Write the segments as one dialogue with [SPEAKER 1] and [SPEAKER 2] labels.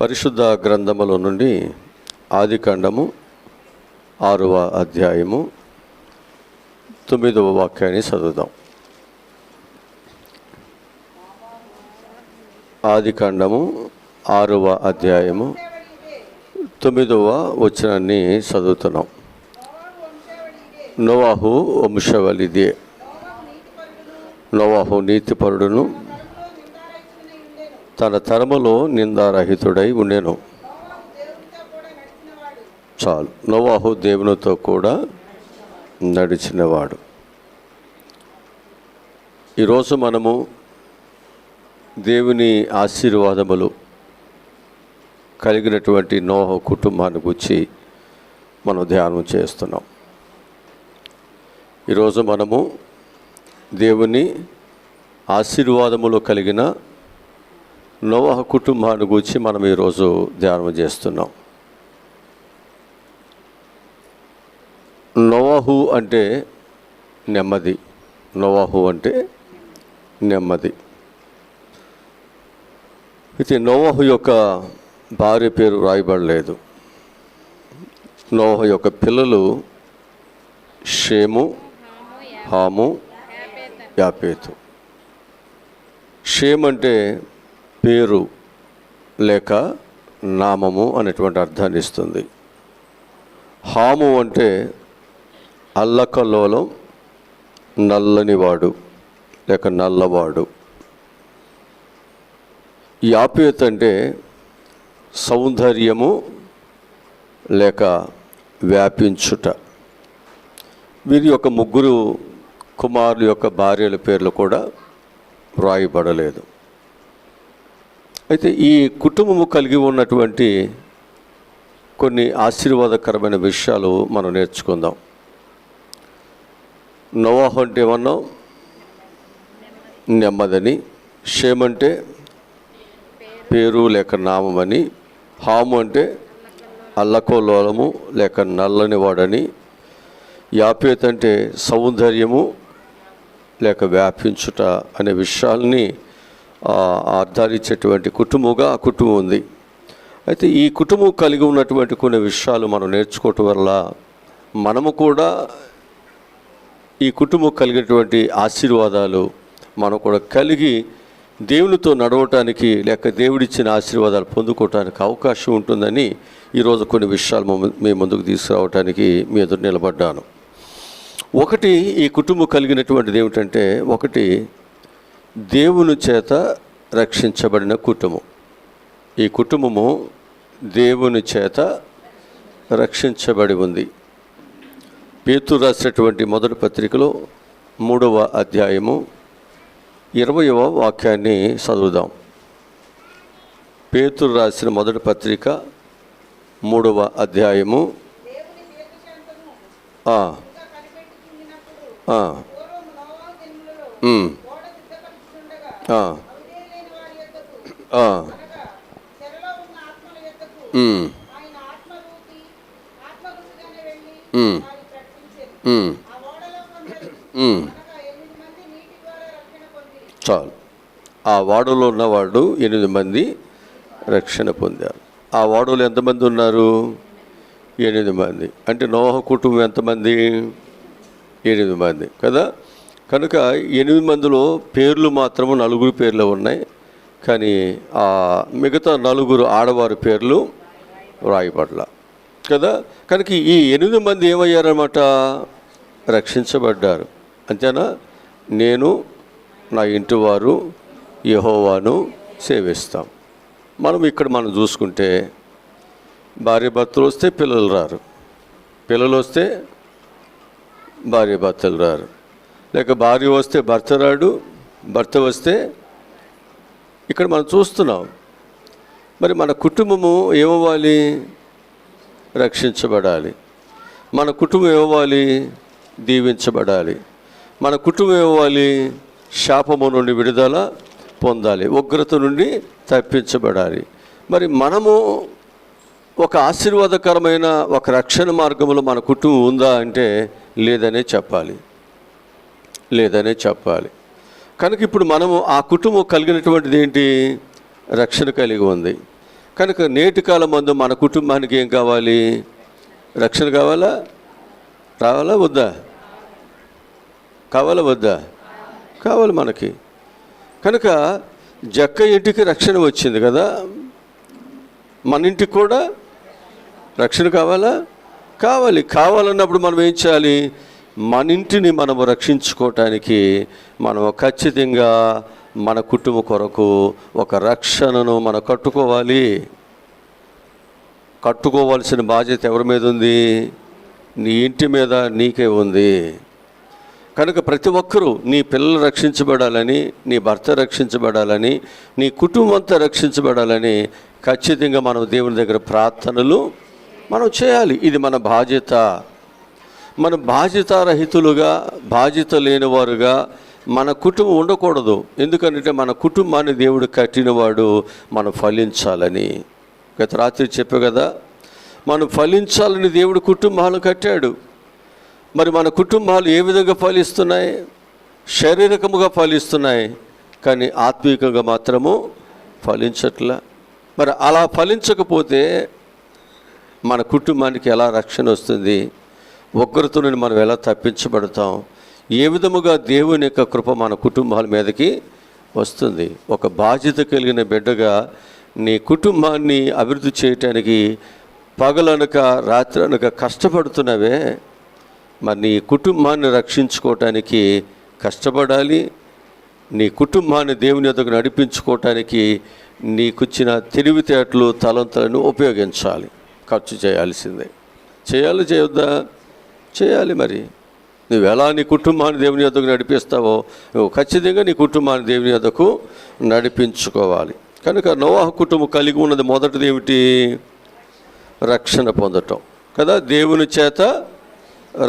[SPEAKER 1] పరిశుద్ధ గ్రంథముల నుండి ఆదికాండము 6వ అధ్యాయము 9వ వాక్యాన్ని చదువుదాం. ఆదికాండము 6వ అధ్యాయము 9వ వచనాన్ని చదువుతున్నాం. నోవాహు వంశావళిదే. నోవాహు నీతిపరుడును తన తరములో నిందారహితుడై ఉండెను. చాలు. నోవాహు దేవునితో కూడా నడిచినవాడు. ఈరోజు మనము దేవుని ఆశీర్వాదములు కలిగినటువంటి నోవాహు కుటుంబాన్ని గురించి మనం ధ్యానం చేస్తున్నాం. ఈరోజు మనము దేవుని ఆశీర్వాదములు కలిగిన నోవాహు కుటుంబాన్ని గురించి మనం ఈరోజు ధ్యానం చేస్తున్నాం. నోవాహు అంటే నెమ్మది. నోవాహు అంటే నెమ్మది. అయితే నోవాహు యొక్క భార్య పేరు రాయబడలేదు. నోవాహు యొక్క పిల్లలు షేము, హాము, యాపేతు. షేమ్ అంటే పేరు లేక నామము అనేటువంటి అర్థాన్ని ఇస్తుంది. హాము అంటే అల్లకల్లోలం, నల్లనివాడు లేక నల్లవాడు. యాపేతు అంటే సౌందర్యము లేక వ్యాపించుట. వీరి యొక్క ముగ్గురు కుమారుల యొక్క భార్యల పేర్లు కూడా వ్రాయబడలేదు. అయితే ఈ కుటుంబము కలిగి ఉన్నటువంటి కొన్ని ఆశీర్వాదకరమైన విషయాలు మనం నేర్చుకుందాం. నోవాహు అంటే ఏమన్నాం? నెమ్మదని. షేమ్ అంటే పేరు లేక నామమని. హాము అంటే అల్లకోలోలము లేక నల్లని వాడని. యాపేతు అంటే సౌందర్యము లేక వ్యాపించుట అనే విషయాల్ని అర్థాలిచ్చేటువంటి కుటుంబంగా ఆ కుటుంబం ఉంది. అయితే ఈ కుటుంబం కలిగి ఉన్నటువంటి కొన్ని విషయాలు మనం నేర్చుకోవటం వల్ల మనము కూడా ఈ కుటుంబం కలిగినటువంటి ఆశీర్వాదాలు మనం కూడా కలిగి దేవునితో నడవటానికి లేక దేవుడిచ్చిన ఆశీర్వాదాలు పొందుకోవటానికి అవకాశం ఉంటుందని ఈరోజు కొన్ని విషయాలు మీ ముందుకు తీసుకురావటానికి మీ ఎదురు నిలబడ్డాను. ఒకటి, ఈ కుటుంబం కలిగినటువంటిది ఏమిటంటే, ఒకటి దేవుని చేత రక్షించబడిన కుటుంబం. ఈ కుటుంబము దేవుని చేత రక్షించబడి ఉంది. పేతురు రాసినటువంటి మొదటి పత్రికలో 3వ అధ్యాయము 20వ వాక్యాన్ని చదువుదాం. పేతురు రాసిన మొదటి పత్రిక 3వ అధ్యాయము చాలు. ఆ వాడలో ఉన్నవాడు 8 మంది రక్షణ పొందారు. ఆ వాడలో ఎంతమంది ఉన్నారు? 8 మంది. అంటే నోవాహు కుటుంబం ఎంతమంది? 8 మంది కదా. కనుక 8 మందిలో పేర్లు మాత్రము 4 పేర్లు ఉన్నాయి. కానీ ఆ మిగతా 4 ఆడవారి పేర్లు వ్రాయబడలా కదా. కనుక ఈ 8 మంది ఏమయ్యారన్నమాట? రక్షించబడ్డారు. అంతేనా? నేను నా ఇంటి వారు యెహోవాను సేవిస్తాం. మనం చూసుకుంటే భార్య భర్తలు వస్తే పిల్లలు రారు, పిల్లలు వస్తే భార్య భర్తలు రారు, లేక భార్య వస్తే భర్త రాడు, భర్త వస్తే ఇక్కడ మనం చూస్తున్నాం. మరి మన కుటుంబము ఏమవ్వాలి? రక్షించబడాలి. మన కుటుంబం ఏమవ్వాలి? దీవించబడాలి. మన కుటుంబం ఏమవ్వాలి? శాపము నుండి విడుదల పొందాలి, ఉగ్రత నుండి తప్పించబడాలి. మరి మనము ఒక ఆశీర్వాదకరమైన ఒక రక్షణ మార్గంలో మన కుటుంబం ఉందా అంటే లేదనే చెప్పాలి. కనుక ఇప్పుడు మనము ఆ కుటుంబం కలిగినటువంటిది ఏంటి? రక్షణ కలిగి ఉంది. కనుక నేటి కాలం మందు మన కుటుంబానికి ఏం కావాలి? రక్షణ కావాలా? రావాలా వద్దా? కావాలా వద్దా? కావాలి మనకి. కనుక జక్క ఇంటికి రక్షణ వచ్చింది కదా, మన ఇంటికి కూడా రక్షణ కావాలా? కావాలన్నప్పుడు మనం ఏం చేయాలి? మన ఇంటిని మనము రక్షించుకోవటానికి మనం ఖచ్చితంగా మన కుటుంబం కొరకు ఒక రక్షణను మనం కట్టుకోవాల్సిన బాధ్యత ఎవరి మీద ఉంది? నీ ఇంటి మీద నీకే ఉంది. కనుక ప్రతి ఒక్కరూ నీ పిల్లలు రక్షించబడాలని, నీ భర్త రక్షించబడాలని, నీ కుటుంబం అంతా రక్షించబడాలని ఖచ్చితంగా మనం దేవుని దగ్గర ప్రార్థనలు మనం చేయాలి. ఇది మన బాధ్యత. మన బాధ్యతారహితులుగా, బాధ్యత లేనివారుగా మన కుటుంబం ఉండకూడదు. ఎందుకంటే మన కుటుంబాన్ని దేవుడు కట్టినవాడు మనం ఫలించాలని. గత రాత్రి చెప్పే కదా, మనం ఫలించాలని దేవుడు కుటుంబాలు కట్టాడు. మరి మన కుటుంబాలు ఏ విధంగా ఫలిస్తున్నాయి? శారీరకముగా ఫలిస్తున్నాయి, కానీ ఆత్మీయంగా మాత్రము ఫలించట్లా. మరి అలా ఫలించకపోతే మన కుటుంబానికి ఎలా రక్షణ వస్తుంది? ఉగ్రత నుండి మనం ఎలా తప్పించబడతాం? ఏ విధముగా దేవుని యొక్క కృప మన కుటుంబాల మీదకి వస్తుంది? ఒక బాధ్యత కలిగిన బిడ్డగా నీ కుటుంబాన్ని అభివృద్ధి చేయటానికి పగలనక రాత్రి అనక కష్టపడుతున్నవే, మరి నీ కుటుంబాన్ని రక్షించుకోవటానికి కష్టపడాలి. నీ కుటుంబాన్ని దేవుని యొద్దకు నడిపించుకోవటానికి నీకుచ్చిన తెలివితేటలు, తలంతులను ఉపయోగించాలి. ఖర్చు చేయాల్సిందే. చేయాలి, చేయొద్దా? చేయాలి. మరి నువ్వు ఎలా నీ కుటుంబాన్ని దేవుని యొద్దకు నడిపిస్తావో నువ్వు ఖచ్చితంగా నీ కుటుంబాన్ని దేవుని యొద్దకు నడిపించుకోవాలి. కనుక నోవాహు కుటుంబం కలిగి ఉన్నది మొదటిది ఏమిటి? రక్షణ పొందటం కదా, దేవుని చేత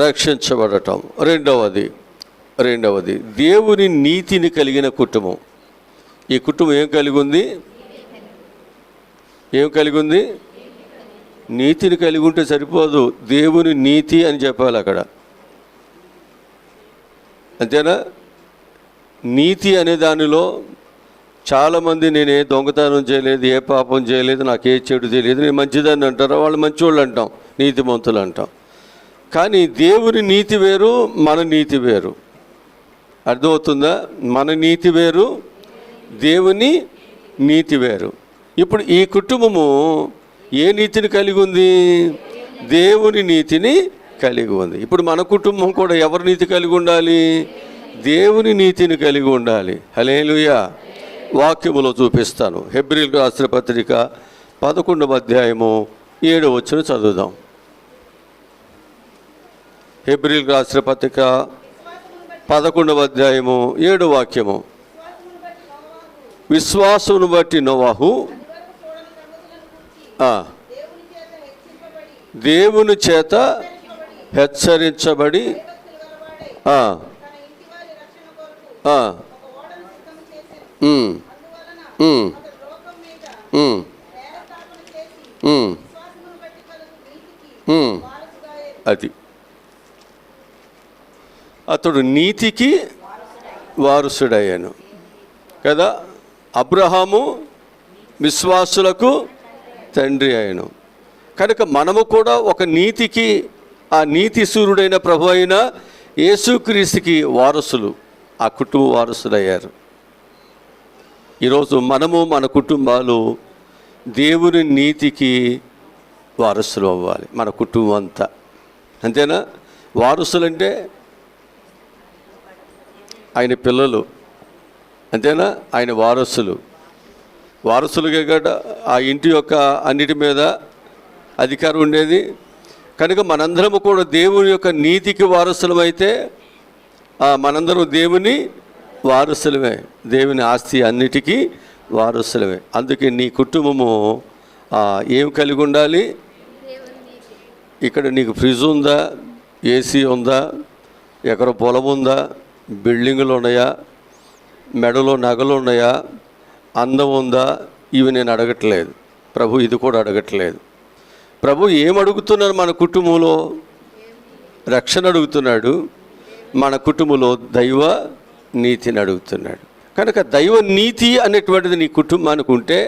[SPEAKER 1] రక్షించబడటం. రెండవది దేవుని నీతిని కలిగిన కుటుంబం. ఈ కుటుంబం ఏం కలిగి ఉంది? నీతిని కలిగి ఉంటే సరిపోదు, దేవుని నీతి అని చెప్పాలి అక్కడ. అంతేనా? నీతి అనే దానిలో చాలామంది నేనే దొంగతనం చేయలేదు, ఏ పాపం చేయలేదు, నాకు ఏ చెడు తెలియదు, నేను మంచిదాన్ని అంటారా? వాళ్ళు మంచివాళ్ళు అంటాం, నీతిమంతులు అంటాం. కానీ దేవుని నీతి వేరు, మన నీతి వేరు. అర్థమవుతుందా? మన నీతి వేరు, దేవుని నీతి వేరు. ఇప్పుడు ఈ కుటుంబము ఏ నీతిని కలిగి ఉంది? దేవుని నీతిని కలిగి ఉంది. ఇప్పుడు మన కుటుంబం కూడా ఎవరి నీతి కలిగి ఉండాలి? దేవుని నీతిని కలిగి ఉండాలి. హల్లెలూయా. వాక్యములో చూపిస్తాను. హెబ్రీయులకు రాసిన పత్రిక 11వ అధ్యాయము 7వ వచనం చదువుదాం. హెబ్రీయులకు రాసిన పత్రిక 11వ అధ్యాయము 7వ వాక్యము. విశ్వాసమును బట్టి నోవాహు దేవుని చేత హెచ్చరించబడి అది అతడు నీతికి వారసుడయ్యాను కదా. అబ్రహాము విశ్వాసులకు తండ్రి అయ్యాను. కనుక మనము కూడా ఒక నీతికి, ఆ నీతి సూర్యుడైన ప్రభు అయిన యేసుక్రీస్తుకి వారసులు, ఆ కుటుంబ వారసులయ్యారు. ఈరోజు మనము మన కుటుంబాలు దేవుని నీతికి వారసులు అవ్వాలి, మన కుటుంబం అంతా. అంతేనా? వారసులంటే ఆయన పిల్లలు, అంతేనా? ఆయన వారసులుగా కదా ఆ ఇంటి యొక్క అన్నిటి మీద అధికారం ఉండేది. కనుక మనందరము కూడా దేవుని యొక్క నీతికి వారసులమైతే మనందరం దేవుని వారసులమే, దేవుని ఆస్తి అన్నిటికీ వారసులమే. అందుకే నీ కుటుంబము ఏం కలిగి ఉండాలి? ఇక్కడ నీకు ఫ్రిడ్జ్ ఉందా, ఏసీ ఉందా, ఎక్కడ పొలం ఉందా, బిల్డింగులు ఉన్నాయా, మెడలో నగలు ఉన్నాయా, అందం ఉందా? ఇవి నేను అడగట్లేదు. ప్రభు ఇది కూడా అడగట్లేదు. ప్రభు ఏం అడుగుతున్నారు? మన కుటుంబంలో రక్షణ అడుగుతున్నాడు, మన కుటుంబంలో దైవ నీతిని అడుగుతున్నాడు. కనుక దైవ నీతి అనేటువంటిది నీ కుటుంబానికి ఉంటే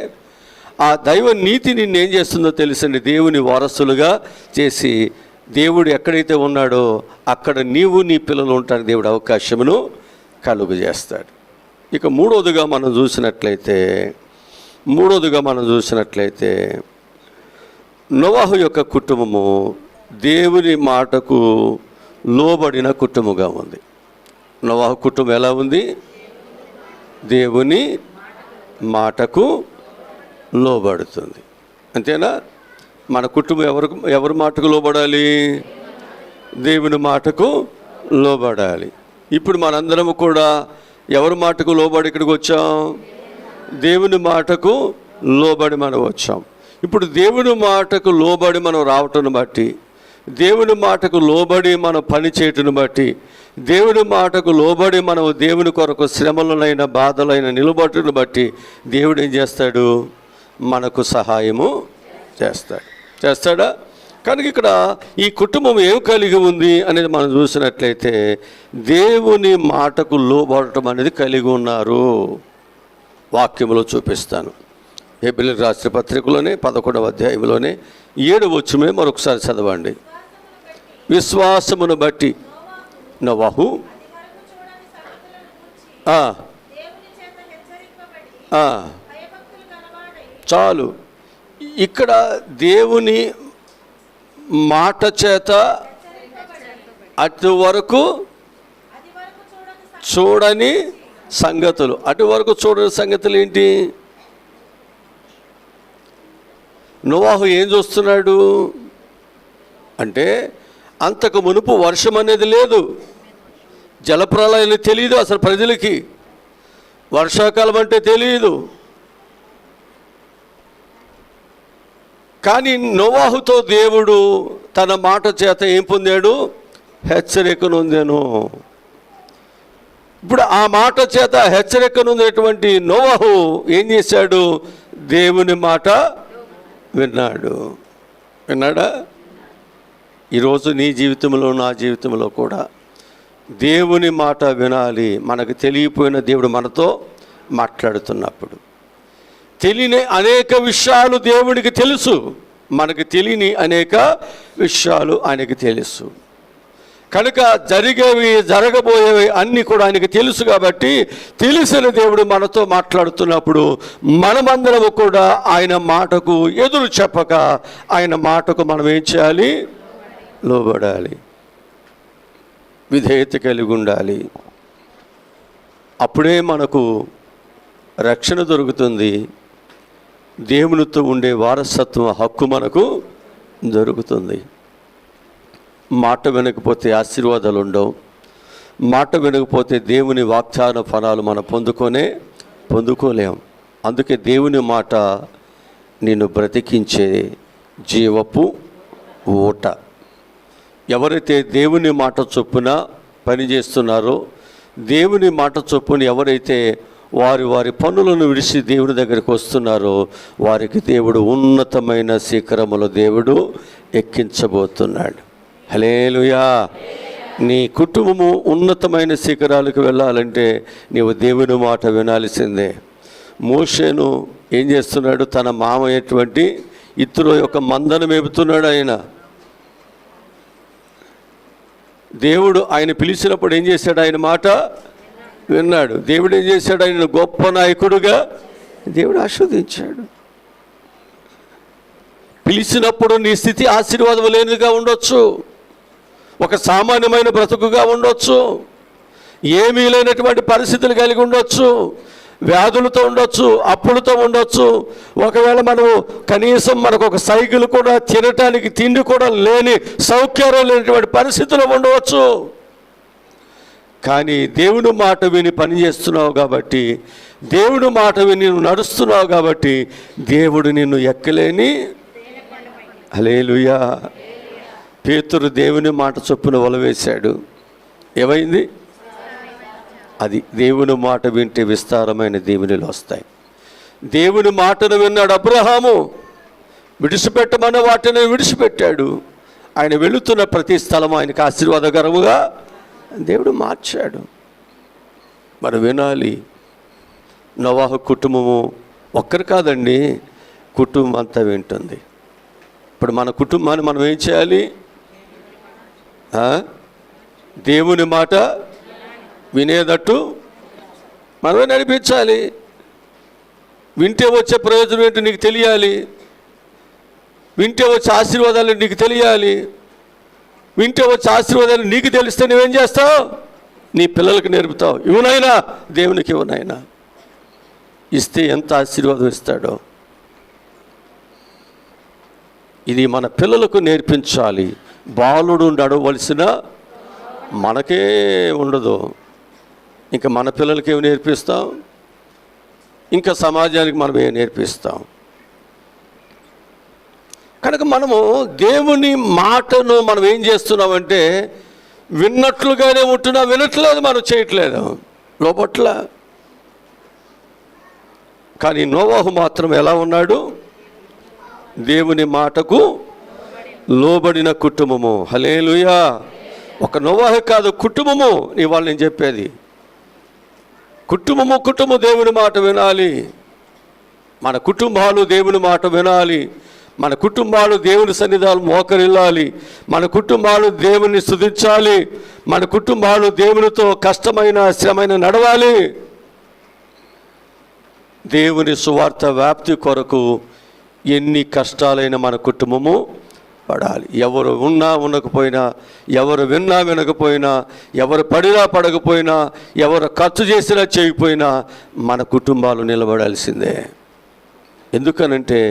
[SPEAKER 1] ఆ దైవ నీతి నిన్ను ఏం చేస్తుందో తెలుసండి, దేవుని వారసులుగా చేసి దేవుడు ఎక్కడైతే ఉన్నాడో అక్కడ నీవు నీ పిల్లలు ఉంటానికి దేవుడు అవకాశమును కలుగు చేస్తాడు. ఇక మూడోదిగా మనం చూసినట్లయితే నోవాహు యొక్క కుటుంబము దేవుని మాటకు లోబడిన కుటుంబంగా ఉంది. నోవాహు కుటుంబం ఎలా ఉంది? దేవుని మాటకు లోబడుతుంది. అంతేనా? మన కుటుంబం ఎవరి మాటకు లోబడాలి? దేవుని మాటకు లోబడాలి. ఇప్పుడు మనందరము కూడా ఎవరి మాటకు లోబడి ఇక్కడికి వచ్చాం? దేవుని మాటకు లోబడి మనం వచ్చాం. ఇప్పుడు దేవుని మాటకు లోబడి మనం రావటం బట్టి, దేవుని మాటకు లోబడి మనం పని చేయటం బట్టి, దేవుని మాటకు లోబడి మనం దేవుని కొరకు శ్రమలనైనా బాధలైన నిలబట్టును బట్టి దేవుడు ఏం చేస్తాడు? మనకు సహాయము చేస్తాడా? కనుక ఇక్కడ ఈ కుటుంబం ఏం కలిగి ఉంది అనేది మనం చూసినట్లయితే దేవుని మాటకు లోబడటం అనేది కలిగి ఉన్నారు. వాక్యంలో చూపిస్తాను. హెబ్రీయులకు రాసిన పత్రికలోనే 11వ అధ్యాయంలోనే 7వ వచనమే మరొకసారి చదవండి. విశ్వాసమును బట్టి నోవాహు చాలు. ఇక్కడ దేవుని మాట చేత అటు వరకు చూడని సంగతులు. ఏంటి? నోవాహు ఏం చూస్తున్నాడు అంటే, అంతకు మునుపు వర్షం అనేది లేదు, జలప్రలయాలు తెలియదు, అసలు ప్రజలకి వర్షాకాలం అంటే తెలియదు. కానీ నోవాహుతో దేవుడు తన మాట చేత ఏం పొందాడు? హెచ్చరికను పొందాను. ఇప్పుడు ఆ మాట చేత హెచ్చరికను పొందినటువంటి నోవాహు ఏం చేశాడు? దేవుని మాట విన్నాడా? ఈరోజు నీ జీవితంలో నా జీవితంలో కూడా దేవుని మాట వినాలి. మనకు తెలియపోయిన దేవుడు మనతో మాట్లాడుతున్నప్పుడు తెలియని అనేక విషయాలు దేవుడికి తెలుసు, మనకు తెలియని అనేక విషయాలు ఆయనకి తెలుసు. కనుక జరిగేవి జరగబోయేవి అన్నీ కూడా ఆయనకి తెలుసు. కాబట్టి తెలిసిన దేవుడు మనతో మాట్లాడుతున్నప్పుడు మనమందరము కూడా ఆయన మాటకు ఎదురు చెప్పక ఆయన మాటకు మనం ఏం చేయాలి? లోబడాలి, విధేయత కలిగి ఉండాలి. అప్పుడే మనకు రక్షణ దొరుకుతుంది. దేవునితో ఉండే వారసత్వం హక్కు మనకు దొరుకుతుంది. మాట వినకపోతే ఆశీర్వాదాలు ఉండవు. మాట వినకపోతే దేవుని వాగ్దాన ఫలాలు మనం పొందుకోలేం. అందుకే దేవుని మాట నిన్ను బ్రతికించే జీవపు ఊట. ఎవరైతే దేవుని మాట చొప్పున పనిచేస్తున్నారో, దేవుని మాట చొప్పున ఎవరైతే వారి పనులను విడిచి దేవుని దగ్గరికి వస్తున్నారో వారికి దేవుడు ఉన్నతమైన శిఖరములో దేవుడు ఎక్కించబోతున్నాడు. హల్లెలూయా. నీ కుటుంబము ఉన్నతమైన శిఖరాలకు వెళ్ళాలంటే నీవు దేవుని మాట వినాల్సిందే. మోషేను ఏం చేస్తున్నాడు? తన మామయ్యటువంటి ఇత్రో యొక్క మందను మేపుతున్నాడు. దేవుడు ఆయన పిలిచినప్పుడు ఏం చేశాడు? ఆయన మాట విన్నాడు. దేవుడు ఏం చేశాడు? ఆయన గొప్ప నాయకుడుగా దేవుడు ఆశీర్వదించాడు. పిలిచినప్పుడు నీ స్థితి ఆశీర్వాదం లేనిదిగా ఉండొచ్చు, ఒక సామాన్యమైన బ్రతుకుగా ఉండొచ్చు, ఏమీ లేనటువంటి పరిస్థితులు కలిగి ఉండొచ్చు, వ్యాధులతో ఉండొచ్చు, అప్పులతో ఉండొచ్చు. ఒకవేళ మనము కనీసం మనకు ఒక సైకిల్ కూడా తినటానికి తిండి కూడా లేని సౌకర్యం లేనటువంటి పరిస్థితులు ఉండవచ్చు. కానీ దేవుని మాట విని పని చేస్తున్నావు కాబట్టి, దేవుని మాట విని నువ్వు నడుస్తున్నావు కాబట్టి దేవుడు నిన్ను ఎక్కలేని. హల్లెలూయా. పేతురు దేవుని మాట చొప్పున వలవేశాడు. ఏమైంది? అది దేవుని మాట వింటే విస్తారమైన దీవెనలు వస్తాయి. దేవుని మాటను విన్నాడు అబ్రహాము. విడిచిపెట్టమన్న వాటిని విడిచిపెట్టాడు. ఆయన వెళుతున్న ప్రతి స్థలం ఆయనకు ఆశీర్వాదకరముగా దేవుడు మార్చాడు. మరి వినాలి. నోవాహు కుటుంబము ఒక్కరు కాదండి, కుటుంబం అంతా వింటుంది. ఇప్పుడు మన కుటుంబాన్ని మనం ఏం చేయాలి? దేవుని మాట వినేటట్టు మనమే నడిపించాలి. వింటే వచ్చే ప్రయోజనం ఏంటో నీకు తెలియాలి. వింటే వచ్చే ఆశీర్వాదాలు నీకు తెలియాలి. వింటే వచ్చే ఆశీర్వాదాలు నీకు తెలిస్తే నువ్వేం చేస్తావు? నీ పిల్లలకు నేర్పుతావు. ఇవ్వనైనా దేవునికి ఇవ్వనైనా ఇస్తే ఎంత ఆశీర్వాదం ఇస్తాడో. ఇది మన పిల్లలకు నేర్పించాలి. బాలుడు అడవలసిన మనకే ఉండదు, ఇంకా మన పిల్లలకి ఏమి నేర్పిస్తాం? ఇంకా సమాజానికి మనం ఏం నేర్పిస్తాం? కనుక మనము దేవుని మాటను మనం ఏం చేస్తున్నామంటే విన్నట్లుగానే ఉంటున్నా, వినట్లేదు, మనం చేయట్లేదు లోపట్ల. కానీ నోవాహు మాత్రం ఎలా ఉన్నాడు? దేవుని మాటకు లోబడిన కుటుంబము. హల్లెలూయా. ఒక నోవాహు కాదు, కుటుంబము. ఇవాళ నేను చెప్పేది కుటుంబం దేవుని మాట వినాలి. మన కుటుంబాలు దేవుని మాట వినాలి. మన కుటుంబాలు దేవుని సన్నిధానం మోకరిల్లాలి. మన కుటుంబాలు దేవుని స్తుతించాలి. మన కుటుంబాలు దేవునితో కష్టమైన శ్రమైన నడవాలి. దేవుని సువార్త వ్యాప్తి కొరకు ఎన్ని కష్టాలైన మన కుటుంబము పడాలి. ఎవరు ఉన్నా ఉండకపోయినా, ఎవరు విన్నా వినకపోయినా, ఎవరు పడినా పడకపోయినా, ఎవరు ఖర్చు చేసినా చేయకపోయినా మన కుటుంబాలు నిలబడాల్సిందే. ఎందుకనంటే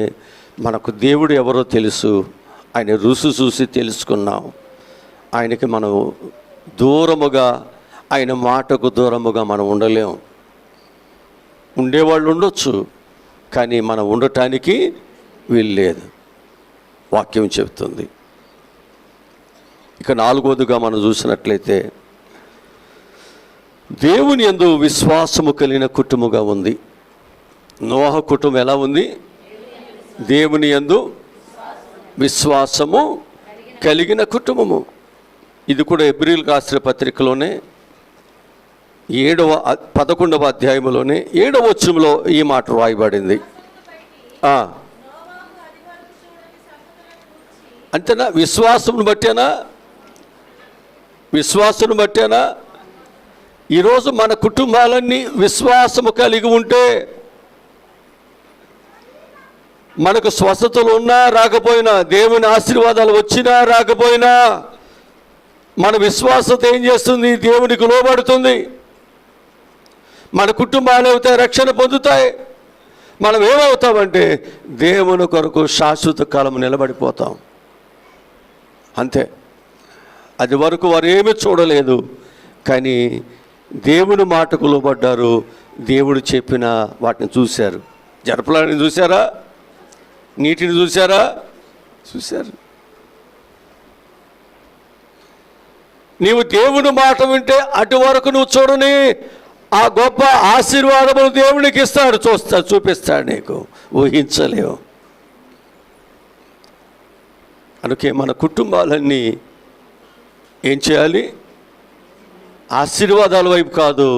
[SPEAKER 1] మనకు దేవుడు ఎవరో తెలుసు. ఆయన రుసు చూసి తెలుసుకున్నాం. ఆయనకి మనం దూరముగా, ఆయన మాటకు దూరముగా మనం ఉండలేం. ఉండేవాళ్ళు ఉండొచ్చు, కానీ మనం ఉండటానికి వీల్లేదు. వాక్యం చెబుతుంది. ఇక నాలుగోదిగా మనం చూసినట్లయితే దేవుని యందు విశ్వాసము కలిగిన కుటుంబముగా ఉంది. నోహ కుటుంబం ఎలా ఉంది? దేవుని యందు విశ్వాసము కలిగిన కుటుంబము. ఇది కూడా హెబ్రీయులకు రాసిన పత్రికలోనే 11వ అధ్యాయంలోనే 7వ వచనంలో ఈ మాట రాయబడింది. అంతేనా? విశ్వాసమును బట్టేనా? ఈరోజు మన కుటుంబాలన్నీ విశ్వాసము కలిగి ఉంటే మనకు స్వస్థతలు ఉన్నా రాకపోయినా, దేవుని ఆశీర్వాదాలు వచ్చినా రాకపోయినా, మన విశ్వాసత ఏం చేస్తుంది? దేవునికి లోబడుతుంది. మన కుటుంబాలు అవుతాయి, రక్షణ పొందుతాయి. మనం ఏమవుతామంటే దేవుని కొరకు శాశ్వత కాలం నిలబడిపోతాం. అంతే. అది వరకు వారు ఏమీ చూడలేదు, కానీ దేవుని మాటకు లోబడ్డారు. దేవుడు చెప్పిన వాటిని చూశారు. జరపలాని చూశారా? నీటిని చూశారు. నీవు దేవుని మాట వింటే అటు వరకు నువ్వు చూడని ఆ గొప్ప ఆశీర్వాదములు దేవునికి ఇస్తాడు, చూపిస్తాడు. నీకు ఊహించలేవు. అందుకే మన కుటుంబాలన్నీ ఏం చేయాలి? ఆశీర్వాదాల వైపు కాదు,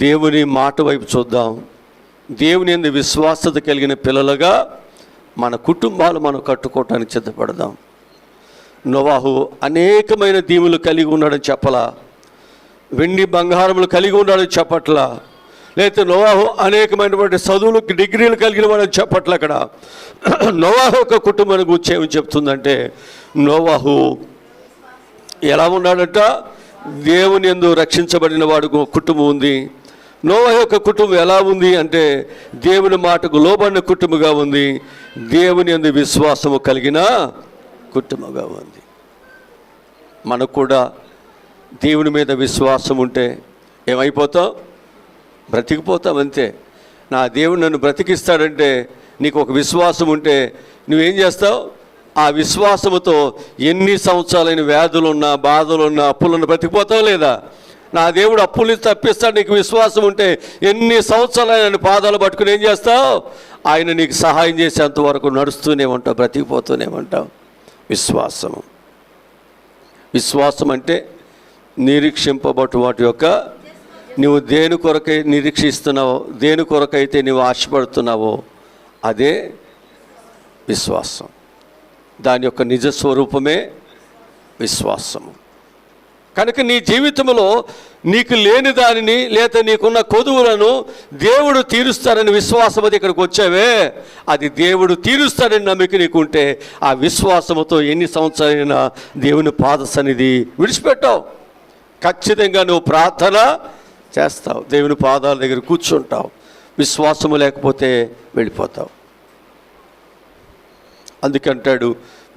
[SPEAKER 1] దేవుని మాట వైపు చూద్దాం. దేవుని యందు విశ్వాసత కలిగిన పిల్లలుగా మన కుటుంబాలు మనం కట్టుకోవటానికి సిద్ధపడదాం. నోవాహు అనేకమైన దీవులు కలిగి ఉన్నాడని చెప్పలా, వెండి బంగారములు కలిగి ఉన్నాడని చెప్పట్లా, లేకపోతే నోవాహు అనేకమైనటువంటి చదువులు డిగ్రీలు కలిగిన వాడని చెప్పట్ల. అక్కడ నోవాహు యొక్క కుటుంబాన్ని గురించి ఏమి చెప్తుందంటే, నోవాహు ఎలా ఉన్నాడంట? దేవుని యందు రక్షించబడిన వాడు కుటుంబం ఉంది. నోవాహు యొక్క కుటుంబం ఎలా ఉంది అంటే దేవుని మాటకు లోబడిన కుటుంబంగా ఉంది. దేవుని యందు విశ్వాసము కలిగిన కుటుంబంగా ఉంది. మనకు కూడా దేవుని మీద విశ్వాసం ఉంటే ఏమైపోతాం? బ్రతికిపోతాం. అంతే. నా దేవుడు నన్ను బ్రతికిస్తాడంటే నీకు ఒక విశ్వాసం ఉంటే నువ్వేం చేస్తావు? ఆ విశ్వాసముతో ఎన్ని సంవత్సరాలైన వ్యాధులున్నా, బాధలున్నా, అప్పులున్నా బ్రతికిపోతావు లేదా? నా దేవుడు అప్పులు తప్పిస్తాడు. నీకు విశ్వాసం ఉంటే ఎన్ని సంవత్సరాలైన పాదాలు పట్టుకుని ఏం చేస్తావు? ఆయన నీకు సహాయం చేసేంత వరకు నడుస్తూనే ఉంటావు, బ్రతికిపోతూనే ఉంటావు. విశ్వాసం అంటే నిరీక్షింపబట్టు వాటి యొక్క నువ్వు దేని కొరకై నిరీక్షిస్తున్నావో, దేని కొరకైతే నువ్వు ఆశపడుతున్నావో అదే విశ్వాసం. దాని యొక్క నిజ స్వరూపమే విశ్వాసము. కనుక నీ జీవితంలో నీకు లేని దానిని లేదా నీకున్న కొదువులను దేవుడు తీరుస్తాడని విశ్వాసం అది ఇక్కడికి వచ్చావే, అది దేవుడు తీరుస్తాడని నమ్మిక నీకుంటే ఆ విశ్వాసముతో ఎన్ని సంవత్సరాలైనా దేవుని పాద సన్నిధి విడిచిపెట్టావు. ఖచ్చితంగా నువ్వు ప్రార్థన చేస్తావు, దేవుని పాదాల దగ్గర కూర్చుంటావు. విశ్వాసము లేకపోతే వెళ్ళిపోతావు. అందుకంటాడు,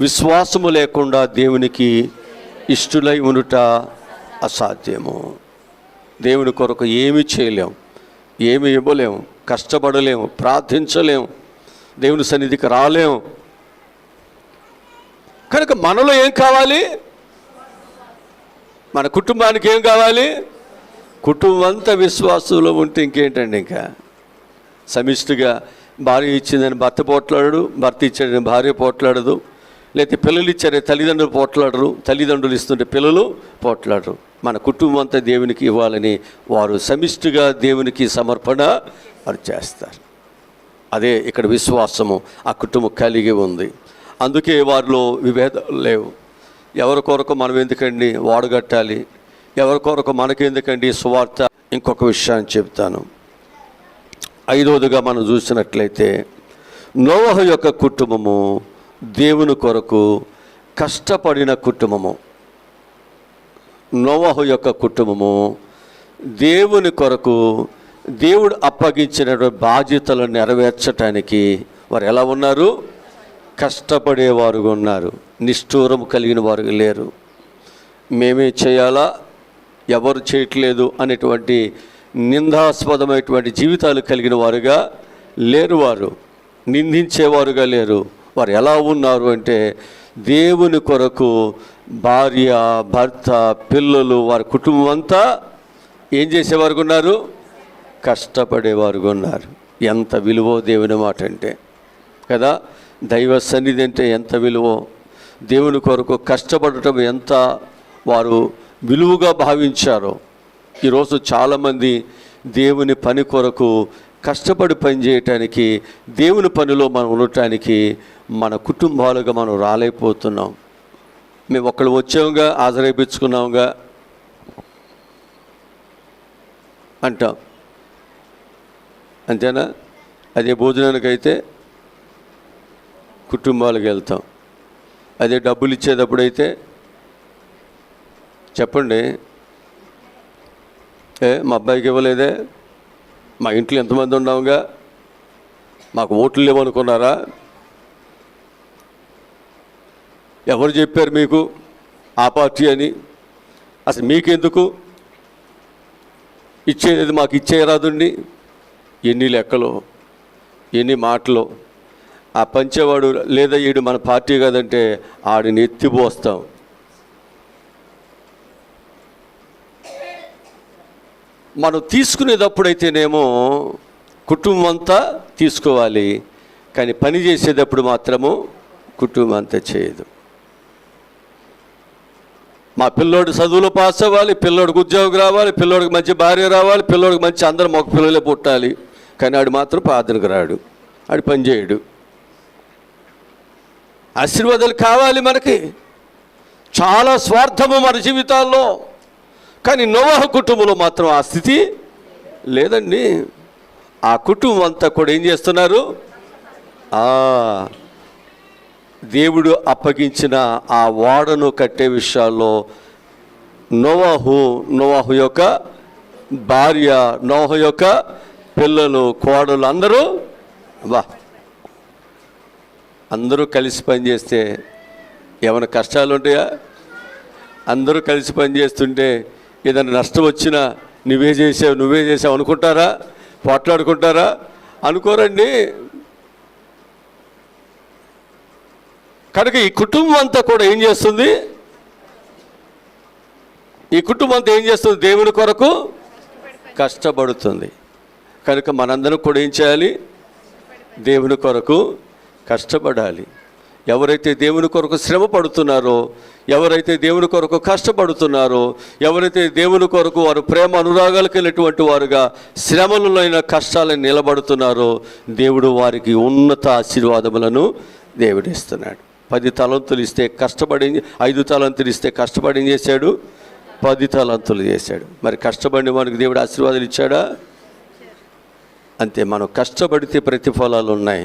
[SPEAKER 1] విశ్వాసము లేకుండా దేవునికి ఇష్టులై ఉండుట అసాధ్యము. దేవుని కొరకు ఏమి చేయలేము, ఏమి ఇవ్వలేము, కష్టపడలేము, ప్రార్థించలేము, దేవుని సన్నిధికి రాలేము. కనుక మనలో ఏం కావాలి? మన కుటుంబానికి ఏం కావాలి? కుటుంబం అంతా విశ్వాసంలో ఉంటే ఇంకేంటండి, ఇంకా సమిష్టిగా భార్య ఇచ్చిందని భర్త పోట్లాడడు, భర్త ఇచ్చాడని భార్య పోట్లాడదు, లేకపోతే పిల్లలు ఇచ్చారే తల్లిదండ్రులు పోట్లాడరు, తల్లిదండ్రులు ఇస్తుంటే పిల్లలు పోట్లాడరు. మన కుటుంబం అంతా దేవునికి ఇవ్వాలని వారు సమిష్టిగా దేవునికి సమర్పణ వారు చేస్తారు. అదే ఇక్కడ విశ్వాసము ఆ కుటుంబం కలిగి ఉంది. అందుకే వారిలో విభేదాలు లేవు. ఎవరి కొరకు మనం ఎందుకండి వాడగట్టాలి, ఎవరి కొరకు మనకెందుకండి సువార్త. ఇంకొక విషయాన్ని చెప్తాను. 5వదిగా మనం చూసినట్లయితే నోవహు యొక్క కుటుంబము దేవుని కొరకు కష్టపడిన కుటుంబము. నోవహు యొక్క కుటుంబము దేవుని కొరకు దేవుడు అప్పగించిన బాధ్యతలను నెరవేర్చడానికి వారు ఎలా ఉన్నారు? కష్టపడేవారుగా ఉన్నారు. నిష్ఠూరం కలిగిన వారు లేరు. మేమే చేయాలా, ఎవరు చేయట్లేదు అనేటువంటి నిందాస్పదమైనటువంటి జీవితాలు కలిగిన వారుగా లేరు. వారు నిందించేవారుగా లేరు. వారు ఎలా ఉన్నారు అంటే దేవుని కొరకు భార్య, భర్త, పిల్లలు, వారి కుటుంబం అంతా ఏం చేసేవారుగా ఉన్నారు? కష్టపడేవారుగా ఉన్నారు. ఎంత విలువో దేవుని మాట అంటే కదా. దైవ సన్నిధి అంటే ఎంత విలువో, దేవుని కొరకు కష్టపడటం ఎంత వారు విలువగా భావించారో. ఈరోజు చాలామంది దేవుని పని కొరకు కష్టపడి పని చేయటానికి, దేవుని పనిలో మనం ఉండటానికి మన కుటుంబాలుగా మనం రాలేకపోతున్నాం. మేము ఒక్కళ్ళు వచ్చాముగా, హాజరైపించుకున్నాముగా అంటాం, అంతేనా? అదే భోజనానికైతే కుటుంబాలకు వెళ్తాం. అదే డబ్బులు ఇచ్చేటప్పుడైతే చెప్పండి, మా అబ్బాయికి ఇవ్వలేదే, మా ఇంట్లో ఎంతమంది ఉన్నాముగా, మాకు ఓట్లు లేవనుకున్నారా, ఎవరు చెప్పారు మీకు ఆ పార్టీ అని, అసలు మీకెందుకు ఇచ్చేది, మాకు ఇచ్చేయరాదండి. ఎన్ని లెక్కలు, ఎన్ని మాటలు. ఆ పంచేవాడు లేదా ఈడు మన పార్టీ కదంటే ఆడిని ఎత్తిపోస్తాం. మనం తీసుకునేటప్పుడైతేనేమో కుటుంబం అంతా తీసుకోవాలి, కానీ పని చేసేటప్పుడు మాత్రము కుటుంబం అంతా చేయదు. మా పిల్లోడు చదువులో పాస్ అవ్వాలి, పిల్లోడికి ఉద్యోగం రావాలి, పిల్లోడికి మంచి భార్య రావాలి, పిల్లోడికి మంచి అందరూ మొక్క పిల్లలే పుట్టాలి, కానీ ఆడు మాత్రం ప్రార్థనకు రాడు, ఆడు పని చేయడు. ఆశీర్వాదాలు కావాలి మనకి, చాలా స్వార్థము మన జీవితాల్లో. కానీ నోవహు కుటుంబంలో మాత్రం ఆ స్థితి లేదండి. ఆ కుటుంబం అంతా కూడా ఏం చేస్తున్నారు? దేవుడు అప్పగించిన ఆ ఓడను కట్టే విషయాల్లో నోవహు యొక్క భార్య, నోవహు యొక్క పిల్లలు, కోడలు అందరూ కలిసి పనిచేస్తే ఏమైనా కష్టాలు ఉంటాయా? అందరూ కలిసి పనిచేస్తుంటే ఏదైనా నష్టం వచ్చినా నువ్వే చేసావు అనుకుంటారా? పోట్లాడుకుంటారా? అనుకోరండి. కనుక ఈ కుటుంబం అంతా కూడా ఏం చేస్తుంది? ఈ కుటుంబం అంతా ఏం చేస్తుంది? దేవుని కొరకు కష్టపడుతుంది. కనుక మనందరం కూడా ఏం చేయాలి? దేవుని కొరకు కష్టపడాలి. ఎవరైతే దేవుని కొరకు శ్రమ పడుతున్నారో, ఎవరైతే దేవుని కొరకు కష్టపడుతున్నారో, ఎవరైతే దేవుని కొరకు వారు ప్రేమ అనురాగాలు కలిగినటువంటి వారుగా శ్రమలైన కష్టాలను నిలబడుతున్నారో, దేవుడు వారికి ఉన్నత ఆశీర్వాదములను దేవుడిస్తున్నాడు. 10 తలంతులు ఇస్తే కష్టపడి, 5 తలంతులు ఇస్తే కష్టపడి ఏం చేశాడు? 10 తలంతులు చేశాడు. మరి కష్టపడిన వారికి దేవుడు ఆశీర్వాదాలు ఇచ్చాడా? అంతే. మనం కష్టపడితే ప్రతిఫలాలు ఉన్నాయి,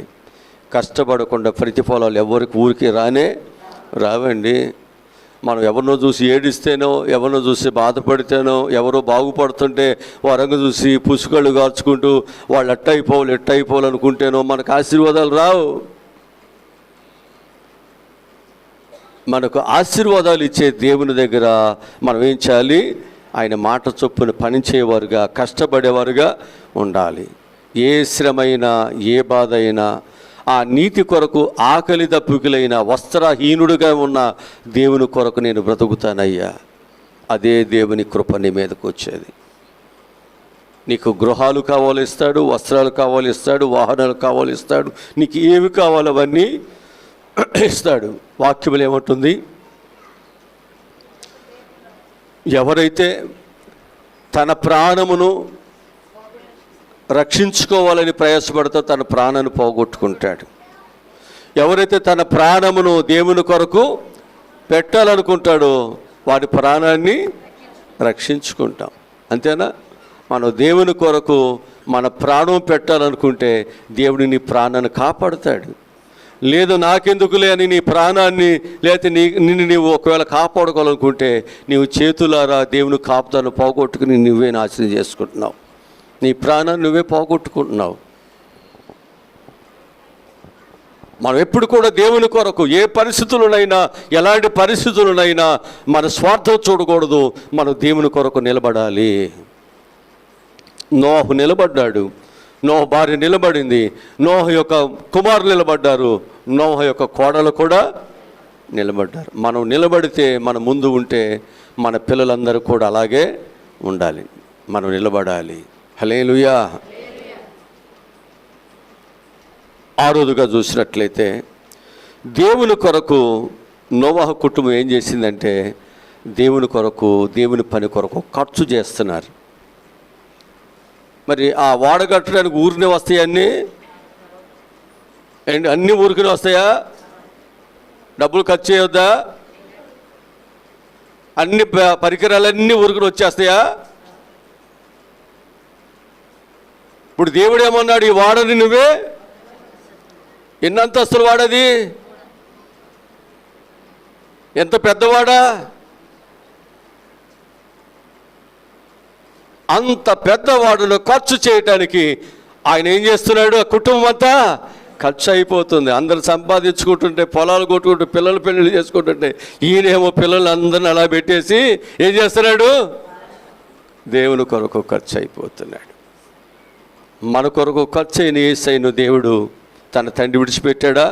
[SPEAKER 1] కష్టపడకుండా ప్రతిఫలాలు ఎవరికి ఊరికి రావండి. మనం ఎవరినో చూసి ఏడిస్తేనో, ఎవరినో చూసి బాధపడితేనో, ఎవరో బాగుపడుతుంటే వారంగా చూసి పుసుకళ్ళు కార్చుకుంటూ వాళ్ళు ఎట్టయిపోవాలి అనుకుంటేనో మనకు ఆశీర్వాదాలు రావు. మనకు ఆశీర్వాదాలు ఇచ్చే దేవుని దగ్గర మనం ఏం చేయాలి? ఆయన మాట చొప్పున పనిచేయవారుగా, కష్టపడేవారుగా ఉండాలి. ఏ శ్రమైనా, ఏ బాధ అయినా, ఆ నీతి కొరకు ఆకలి దప్పుకులైన వస్త్రహీనుడుగా ఉన్న దేవుని కొరకు నేను బ్రతుకుతానయ్యా, అదే దేవుని కృప నీ మీదకు వచ్చేది. నీకు గృహాలు కావాలి ఇస్తాడు, వస్త్రాలు కావాలి ఇస్తాడు, వాహనాలు కావాలి ఇస్తాడు, నీకు ఏమి కావాలో అవన్నీ ఇస్తాడు. వాక్యములు ఏమంటుంది? ఎవరైతే తన ప్రాణమును రక్షించుకోవాలని ప్రయాసపడితే తన ప్రాణాన్ని పోగొట్టుకుంటాడు. ఎవరైతే తన ప్రాణమును దేవుని కొరకు పెట్టాలనుకుంటాడో వాడి ప్రాణాన్ని రక్షించుకుంటాం. అంతేనా? మనం దేవుని కొరకు మన ప్రాణం పెట్టాలనుకుంటే దేవుడు నీ ప్రాణాన్ని కాపాడుతాడు. లేదు నాకెందుకులే అని నీ ప్రాణాన్ని, లేకపోతే నిన్ను నీవు ఒకవేళ కాపాడుకోవాలనుకుంటే నీవు చేతులారా దేవుని కాపుతాను పోగొట్టుకుని నువ్వే నాశనం చేసుకుంటున్నావు. నీ ప్రాణాన్ని నువ్వే పోగొట్టుకుంటున్నావు. మనం ఎప్పుడు కూడా దేవుని కొరకు ఏ పరిస్థితులనైనా, ఎలాంటి పరిస్థితులనైనా మన స్వార్థం చూడకూడదు. మనం దేవుని కొరకు నిలబడాలి. నోహు నిలబడ్డాడు, నోహు భార్య నిలబడింది, నోహు యొక్క కుమారులు నిలబడ్డారు, నోహు యొక్క కోడలు కూడా నిలబడ్డారు. మనం నిలబడితే, మన ముందు ఉంటే మన పిల్లలందరూ కూడా అలాగే ఉండాలి. మనం నిలబడాలి. హల్లెలూయా. 6వదిగా చూసినట్లయితే దేవుని కొరకు నోవహు కుటుంబం ఏం చేసిందంటే దేవుని కొరకు, దేవుని పని కొరకు ఖర్చు చేస్తున్నారు. మరి ఆ వాడ కట్టడానికి ఊరినే వస్తాయన్నీ? అన్నీ ఊరికనే వస్తాయా? డబ్బులు ఖర్చు చేయొద్దా? అన్ని పరికరాలన్నీ ఊరికనే వచ్చేస్తాయా? ఇప్పుడు దేవుడు ఏమన్నాడు? ఈ వాడని నువ్వే, ఎన్ని అంతస్తులు వాడది, ఎంత పెద్దవాడా, అంత పెద్దవాడును ఖర్చు చేయటానికి ఆయన ఏం చేస్తున్నాడు? ఆ కుటుంబం అంతా ఖర్చు అయిపోతుంది. అందరు సంపాదించుకుంటుంటే, పొలాలు కొట్టుకుంటూ, పిల్లలు పెళ్ళిళ్ళు చేసుకుంటుంటే, ఈయనేమో పిల్లలు అందరిని అలా పెట్టేసి ఏం చేస్తున్నాడు? దేవుని కొరకు ఖర్చు అయిపోతున్నాడు. మన కొరకు ఖర్చు అయిన యేసయ్యను దేవుడు తన తండ్రి విడిచిపెట్టాడా?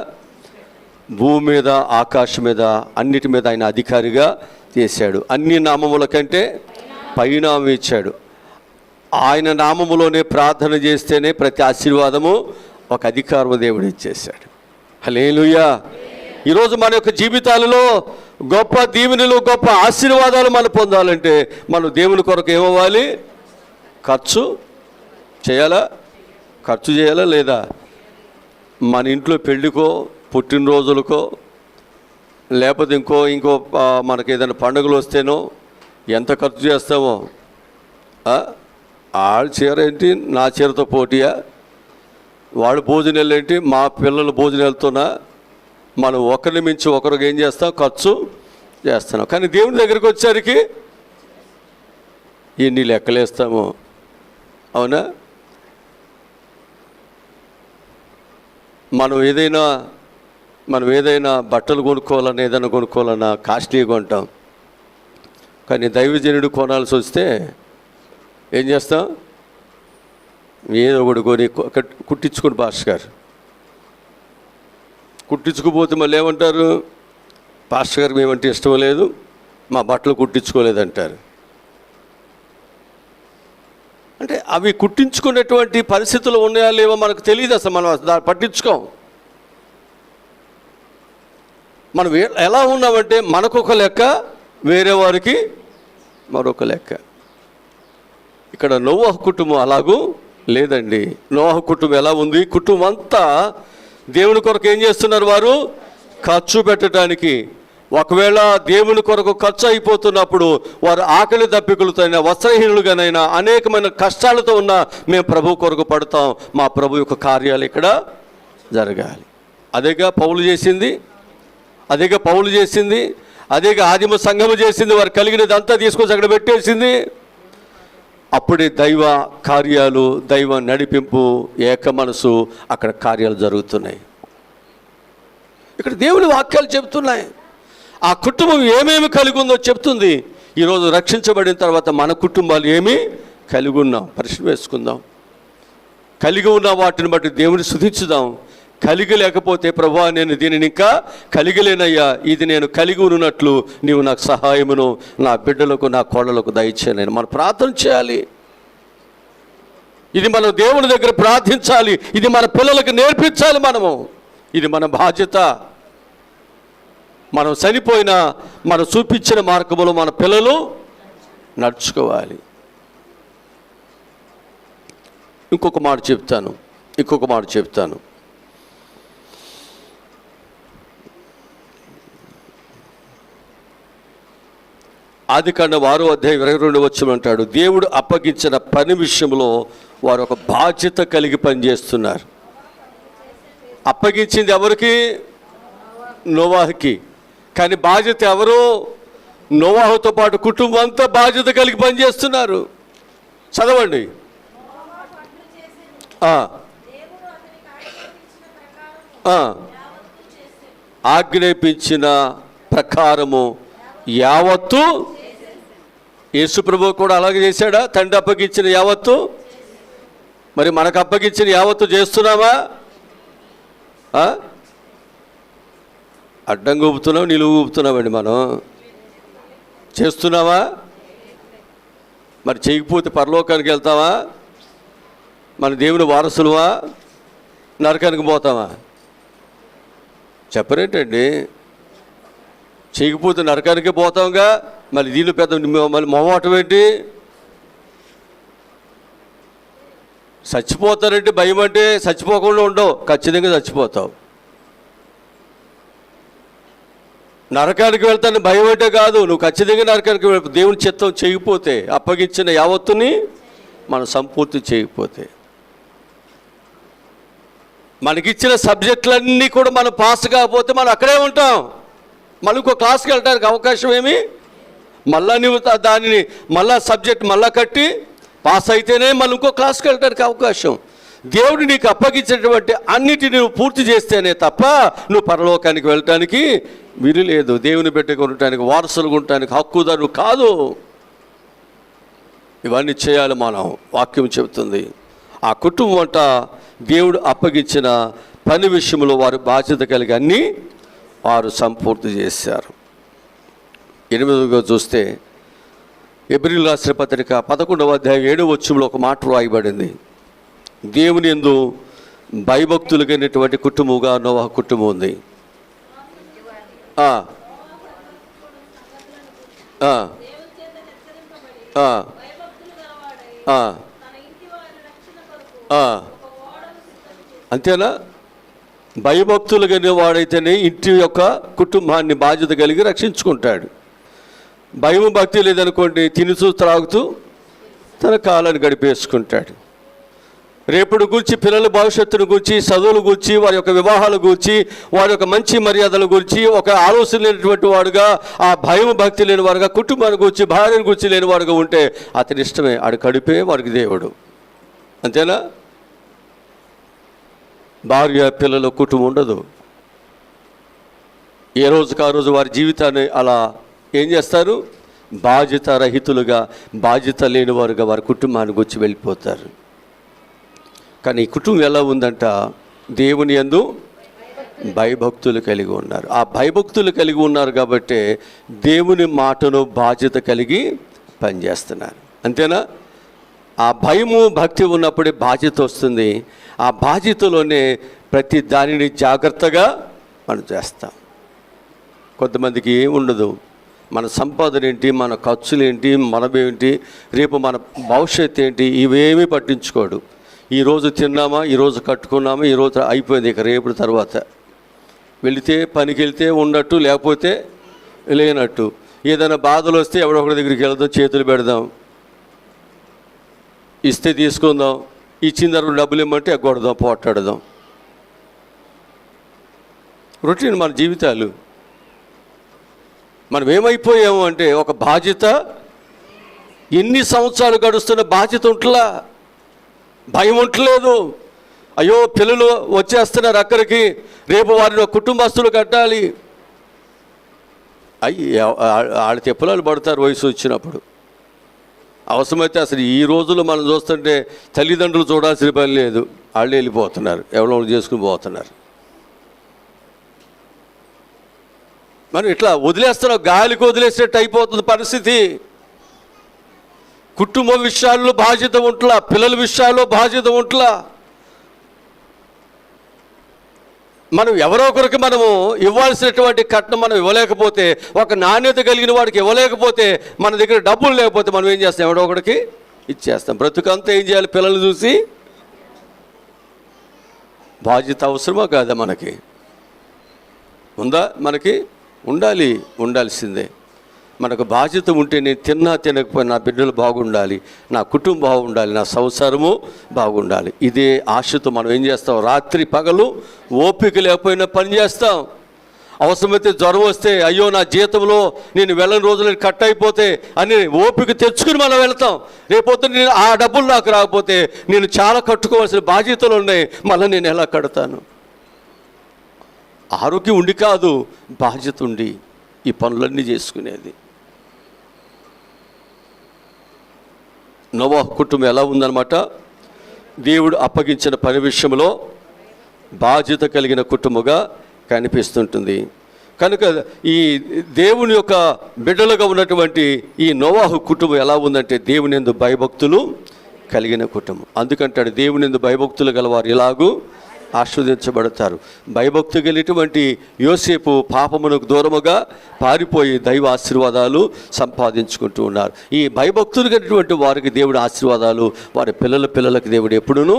[SPEAKER 1] భూమి మీద, ఆకాశం మీద, అన్నిటి మీద ఆయన అధికారిగా చేశాడు. అన్ని నామముల కంటే పైనామం ఇచ్చాడు. ఆయన నామములోనే ప్రార్థన చేస్తేనే ప్రతి ఆశీర్వాదము ఒక అధికారము దేవుడు ఇచ్చేశాడు. హల్లెలూయా. ఈరోజు మన యొక్క జీవితాలలో గొప్ప దీవెనలు, గొప్ప ఆశీర్వాదాలు మనం పొందాలంటే మనం దేవుని కొరకు ఏమవ్వాలి? ఖర్చు చేయాలా? ఖర్చు చేయాలా లేదా? మన ఇంట్లో పెళ్ళికో, పుట్టినరోజులకో, లేకపోతే ఇంకో మనకి ఏదైనా పండుగలు వస్తేనో ఎంత ఖర్చు చేస్తామో. వాళ్ళ చీర ఏంటి నా చీరతో పోటీయా? వాళ్ళ భోజనాలు ఏంటి మా పిల్లల భోజనాలతోనా? మనం ఒకరిని మించి ఒకరికి ఏం చేస్తాం? ఖర్చు చేస్తున్నాం. కానీ దేవుని దగ్గరికి వచ్చేసరికి ఎన్ని లెక్కలేస్తాము. అవునా? మనం ఏదైనా బట్టలు కొనుక్కోవాలన్నా, ఏదైనా కొనుక్కోవాలన్నా కాస్ట్లీగా కొంటాం. కానీ దైవజనుడు కొనాల్సి వస్తే ఏం చేస్తాం? ఏదో ఒకటి కొని కుట్టించుకుని పాస్టర్ గారు కుట్టించుకుపోతే మళ్ళీ ఏమంటారు? పాస్టర్ గారు మేమంటే ఇష్టం లేదు, మా బట్టలు కుట్టించుకోలేదంటారు. అంటే అవి కుట్టించుకునేటువంటి పరిస్థితులు ఉన్నాయా లేవో మనకు తెలియదు. అసలు మనం దాన్ని పట్టించుకోం. మనం ఎలా ఉన్నామంటే మనకొక లెక్క, వేరే వారికి మరొక లెక్క. ఇక్కడ నోవహు కుటుంబం అలాగూ లేదండి. నోవహు కుటుంబం ఎలా ఉంది? కుటుంబం అంతా దేవుని కొరకు ఏం చేస్తున్నారు? వారు ఖర్చు పెట్టడానికి. ఒకవేళ దేవుని కొరకు ఖర్చు అయిపోతున్నప్పుడు వారు ఆకలి దప్పికలతోనైనా, వస్త్రహీనులుగానైనా, అనేకమైన కష్టాలతో ఉన్న మేము ప్రభు కొరకు పడతాం. మా ప్రభు యొక్క కార్యాలు ఇక్కడ జరగాలి. అదేగా పౌలు చేసింది, అదేగా ఆదిమ సంఘము చేసింది. వారు కలిగినదంతా తీసుకొచ్చి అక్కడ పెట్టేసింది. అప్పుడే దైవ కార్యాలు, దైవ నడిపింపు, ఏక మనసు, అక్కడ కార్యాలు జరుగుతున్నాయి. ఇక్కడ దేవుని వాక్యాలు చెబుతున్నాయి. ఆ కుటుంబం ఏమేమి కలిగి ఉందో చెప్తుంది. ఈరోజు రక్షించబడిన తర్వాత మన కుటుంబాలు ఏమి కలిగి ఉన్నాం పరిశీలన వేసుకుందాం. కలిగి ఉన్న వాటిని బట్టి దేవుని స్తుతించుదాం. కలిగి లేకపోతే ప్రభువా నేను దీనిని ఇంకా కలిగిలేనయ్యా, ఇది నేను కలిగి ఉన్నట్లు నీవు నాకు సహాయమును నా బిడ్డలకు, నా కోడలకు దయచేయని మనం ప్రార్థన చేయాలి. ఇది మనం దేవుని దగ్గర ప్రార్థించాలి. ఇది మన పిల్లలకు నేర్పించాలి. ఇది మన బాధ్యత. మనం చనిపోయినా మనం చూపించిన మార్గంలో మన పిల్లలు నడుచుకోవాలి. ఇంకొక మాట చెప్తాను. ఆదికాండం 6:22 అంటాడు, దేవుడు అప్పగించిన పని విషయంలో వారు ఒక బాధ్యత కలిగి పనిచేస్తున్నారు. అప్పగించింది ఎవరికి? నోవాహుకి. కానీ బాధ్యత ఎవరు? నోవాహుతో పాటు కుటుంబం అంతా బాధ్యత కలిగి పనిచేస్తున్నారు. చదవండి. ఆజ్ఞాపించిన ప్రకారము యావత్తు. యేసుప్రభువు కూడా అలాగే చేశాడా? తండ్రి అప్పగించిన యావత్తు. మరి మనకు అప్పగించిన యావత్తు చేస్తున్నామా? అడ్డంగా ఊపుతున్నాం, నిలువు ఊపుతున్నామండి. మనం చేస్తున్నావా? మరి చేయకపోతే పరలోకానికి వెళ్తావా? మన దేవుని వారసులువా? నరకానికి పోతావా? చెప్పరేంటండి? చేయకపోతే నరకానికే పోతాంగా. మళ్ళీ దీనిలో పెద్ద మళ్ళీ మొహమాటం ఏంటి? చచ్చిపోతారంటే భయం అంటే చచ్చిపోకుండా ఉండవు, ఖచ్చితంగా చచ్చిపోతావు. నరకానికి వెళ్తాను భయం అంటే కాదు, నువ్వు ఖచ్చితంగా నరకానికి వెళ్తావు. దేవుని చిత్తం చేయకపోతే, అప్పగించిన యావత్తుని మనం సంపూర్తి చేయకపోతే, మనకిచ్చిన సబ్జెక్టులన్నీ కూడా మనం పాస్ కాకపోతే మనం అక్కడే ఉంటాం. మళ్ళీ ఇంకో క్లాస్కి వెళ్ళడానికి అవకాశం ఏమి? మళ్ళా నువ్వు దానిని మళ్ళా సబ్జెక్ట్ మళ్ళా కట్టి పాస్ అయితేనే మళ్ళీ ఇంకో క్లాస్కి వెళ్ళడానికి అవకాశం. దేవుడు నీకు అప్పగించినటువంటి అన్నిటిని నువ్వు పూర్తి చేస్తేనే తప్ప నువ్వు పరలోకానికి వెళ్ళటానికి వీలు లేదు. దేవుని బిడ్డగా ఉండటానికి, వారసులుగా ఉండటానికి హక్కుదారు కాదు. ఇవన్నీ చేయాలి మనం. వాక్యం చెబుతుంది. ఆ కుటుంబం అంట దేవుడు అప్పగించిన పని విషయంలో వారు బాధ్యత కలిగి అన్నీ వారు సంపూర్తి చేశారు. 8వ చూస్తే ఎబ్రీయులు రాసిన పత్రిక 11:7 ఒక మాట రాయబడింది. దేవుని యందు భయభక్తులు కలిగినటువంటి కుటుంబంగా నోవహు కుటుంబం ఉంది. అంతేనా? భయభక్తులు కలిగిన వాడైతేనే ఇంటి యొక్క కుటుంబాన్ని బాధ్యత కలిగి రక్షించుకుంటాడు. భయం భక్తి లేదనుకోండి, తినుతూ త్రాగుతూ తన కాలాన్ని గడిపేసుకుంటాడు. రేపటి గురించి, పిల్లల భవిష్యత్తును గురించి, చదువుల గురించి, వారి యొక్క వివాహాల గురించి, వారి యొక్క మంచి మర్యాదల గురించి ఒక ఆలోచన లేనటువంటి వాడుగా, ఆ భయం భక్తి లేని వాడుగా, కుటుంబాన్ని గురించి, భార్యను గురించి లేని వాడుగా ఉంటే అతని ఇష్టమే. ఆడు కడిపే వాడికి దేవుడు. అంతేనా? భార్య, పిల్లల కుటుంబం ఉండదు. ఏ రోజుకు ఆ రోజు వారి జీవితాన్ని అలా ఏం చేస్తారు? బాధ్యత రహితులుగా, బాధ్యత లేని వారుగా వారి కుటుంబానికి వచ్చి వెళ్ళిపోతారు. కానీ ఈ కుటుంబం ఎలా ఉందంట? దేవుని యందు భయభక్తులు కలిగి ఉన్నారు. ఆ భయభక్తులు కలిగి ఉన్నారు కాబట్టి దేవుని మాటను బాధ్యత కలిగి పనిచేస్తున్నారు. అంతేనా? ఆ భయము భక్తి ఉన్నప్పుడే బాధ్యత వస్తుంది. ఆ బాధ్యతలోనే ప్రతి దానిని జాగ్రత్తగా మనం చేస్తాం. కొంతమందికి ఏమి ఉండదు. మన సంపాదన ఏంటి, మన ఖర్చులు ఏంటి, మనమేంటి, రేపు మన భవిష్యత్తు ఏంటి, ఇవేమీ పట్టించుకోడు. ఈరోజు తిన్నామా, ఈరోజు కట్టుకున్నామా, ఈరోజు అయిపోయింది, ఇక రేపు తర్వాత వెళితే పనికి వెళ్తే ఉన్నట్టు, లేకపోతే లేనట్టు. ఏదైనా బాధలు వస్తే ఎవడొకరి దగ్గరికి వెళ్దాం, చేతులు పెడదాం, ఇస్తే తీసుకుందాం, ఇచ్చిన తర్వాత డబ్బులు ఇమ్మంటే ఎగ్గొడదాం, పోట్లాడదాం. రొటీన్ మన జీవితాలు. మనం ఏమైపోయాము అంటే ఒక బాధ్యత, ఎన్ని సంవత్సరాలు గడుస్తున్న బాధ్యత ఉంటలా, భయం ఉండలేదు. అయ్యో పిల్లలు వచ్చేస్తున్నారు అక్కడికి, రేపు వారిని కుటుంబస్తులు కట్టాలి. వాళ్ళ తెప్పలాలు పడతారు వయసు వచ్చినప్పుడు. అవసరమైతే అసలు ఈ రోజుల్లో మనం చూస్తుంటే తల్లిదండ్రులు చూడాల్సిన పని లేదు, వాళ్ళే వెళ్ళిపోతున్నారు, ఎవరో చేసుకుని పోతున్నారు. మనం ఇట్లా వదిలేస్తున్నాం, గాలికి వదిలేసేట్టు అయిపోతుంది పరిస్థితి. కుటుంబ విషయాల్లో బాధ్యత ఉంట్లా, పిల్లల విషయాల్లో బాధ్యత ఉంట్లా. మనం ఎవరో ఒకరికి మనము ఇవ్వాల్సినటువంటి కట్నం మనం ఇవ్వలేకపోతే, ఒక నాణ్యత కలిగిన వాడికి ఇవ్వలేకపోతే, మన దగ్గర డబ్బులు లేకపోతే మనం ఏం చేస్తాం, ఎవరో ఒకరికి ఇచ్చేస్తాం. బ్రతుకంతా ఏం చేయాలి, పిల్లలు చూసి. బాధ్యత అవసరమా కాదా మనకి? ఉందా మనకి? ఉండాల్సిందే. మనకు బాధ్యత ఉంటే నేను తిన్నా తినకపోయినా నా బిడ్డలు బాగుండాలి, నా కుటుంబం బాగుండాలి, నా సంసారము బాగుండాలి. ఇదే ఆశతో మనం ఏం చేస్తాం, రాత్రి పగలు ఓపిక లేకపోయినా పని చేస్తాం. అవసరమైతే జ్వరం వస్తే, అయ్యో నా జీతంలో నేను వెళ్ళని రోజులు కట్ అయిపోతే అని ఓపిక తెచ్చుకుని మనం వెళ్తాం. రేపొద్దు నేను ఆ డబ్బులు నాకు రాకపోతే నేను చాలా కట్టుకోవాల్సిన బాధ్యతలు ఉన్నాయి, మళ్ళీ నేను ఎలా కడతాను? ఆరోగ్యం ఉండి కాదు, బాధ్యత ఉండి ఈ పనులన్నీ చేసుకునేది. నోవాహు కుటుంబం ఎలా ఉందన్నమాట, దేవుడు అప్పగించిన పని విషయంలో బాధ్యత కలిగిన కుటుంబంగా కనిపిస్తుంటుంది. కనుక ఈ దేవుని యొక్క బిడ్డలుగా ఉన్నటువంటి ఈ నోవాహు కుటుంబం ఎలా ఉందంటే, దేవుని యందు భయభక్తులు కలిగిన కుటుంబం. అందుకంటాడు, దేవుని యందు భయభక్తులు గలవారు ఇలాగూ ఆశీర్వదించబడతారు. భయభక్తి కలిగినటువంటి యోసేపు పాపమునకు దూరముగా పారిపోయి దైవ ఆశీర్వాదాలు సంపాదించుకుంటూ ఉన్నారు. ఈ భయభక్తులు కలిగినటువంటి వారికి దేవుడి ఆశీర్వాదాలు వారి పిల్లలకి దేవుడు ఎప్పుడూ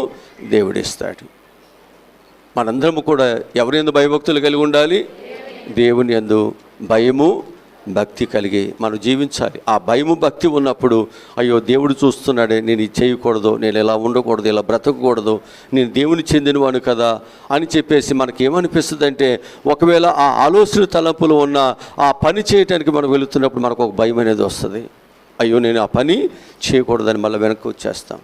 [SPEAKER 1] దేవుడిస్తాడు. మనందరము కూడా ఎవరి యందు భయభక్తులు కలిగి ఉండాలి, దేవుని యందు భయము భక్తి కలిగి మనం జీవించాలి. ఆ భయము భక్తి ఉన్నప్పుడు, అయ్యో దేవుడు చూస్తున్నాడే, నేను ఇది చేయకూడదు, నేను ఇలా ఉండకూడదు, ఇలా బ్రతకూడదు, నేను దేవుని చెందినవాడు కదా అని చెప్పేసి మనకి ఏమనిపిస్తుంది అంటే, ఒకవేళ ఆ ఆలోచన తలంపులు ఉన్న ఆ పని చేయడానికి మనం వెళుతున్నప్పుడు మనకు ఒక భయం అనేది వస్తుంది. అయ్యో నేను ఆ పని చేయకూడదని మళ్ళీ వెనక్కి వచ్చేస్తాం.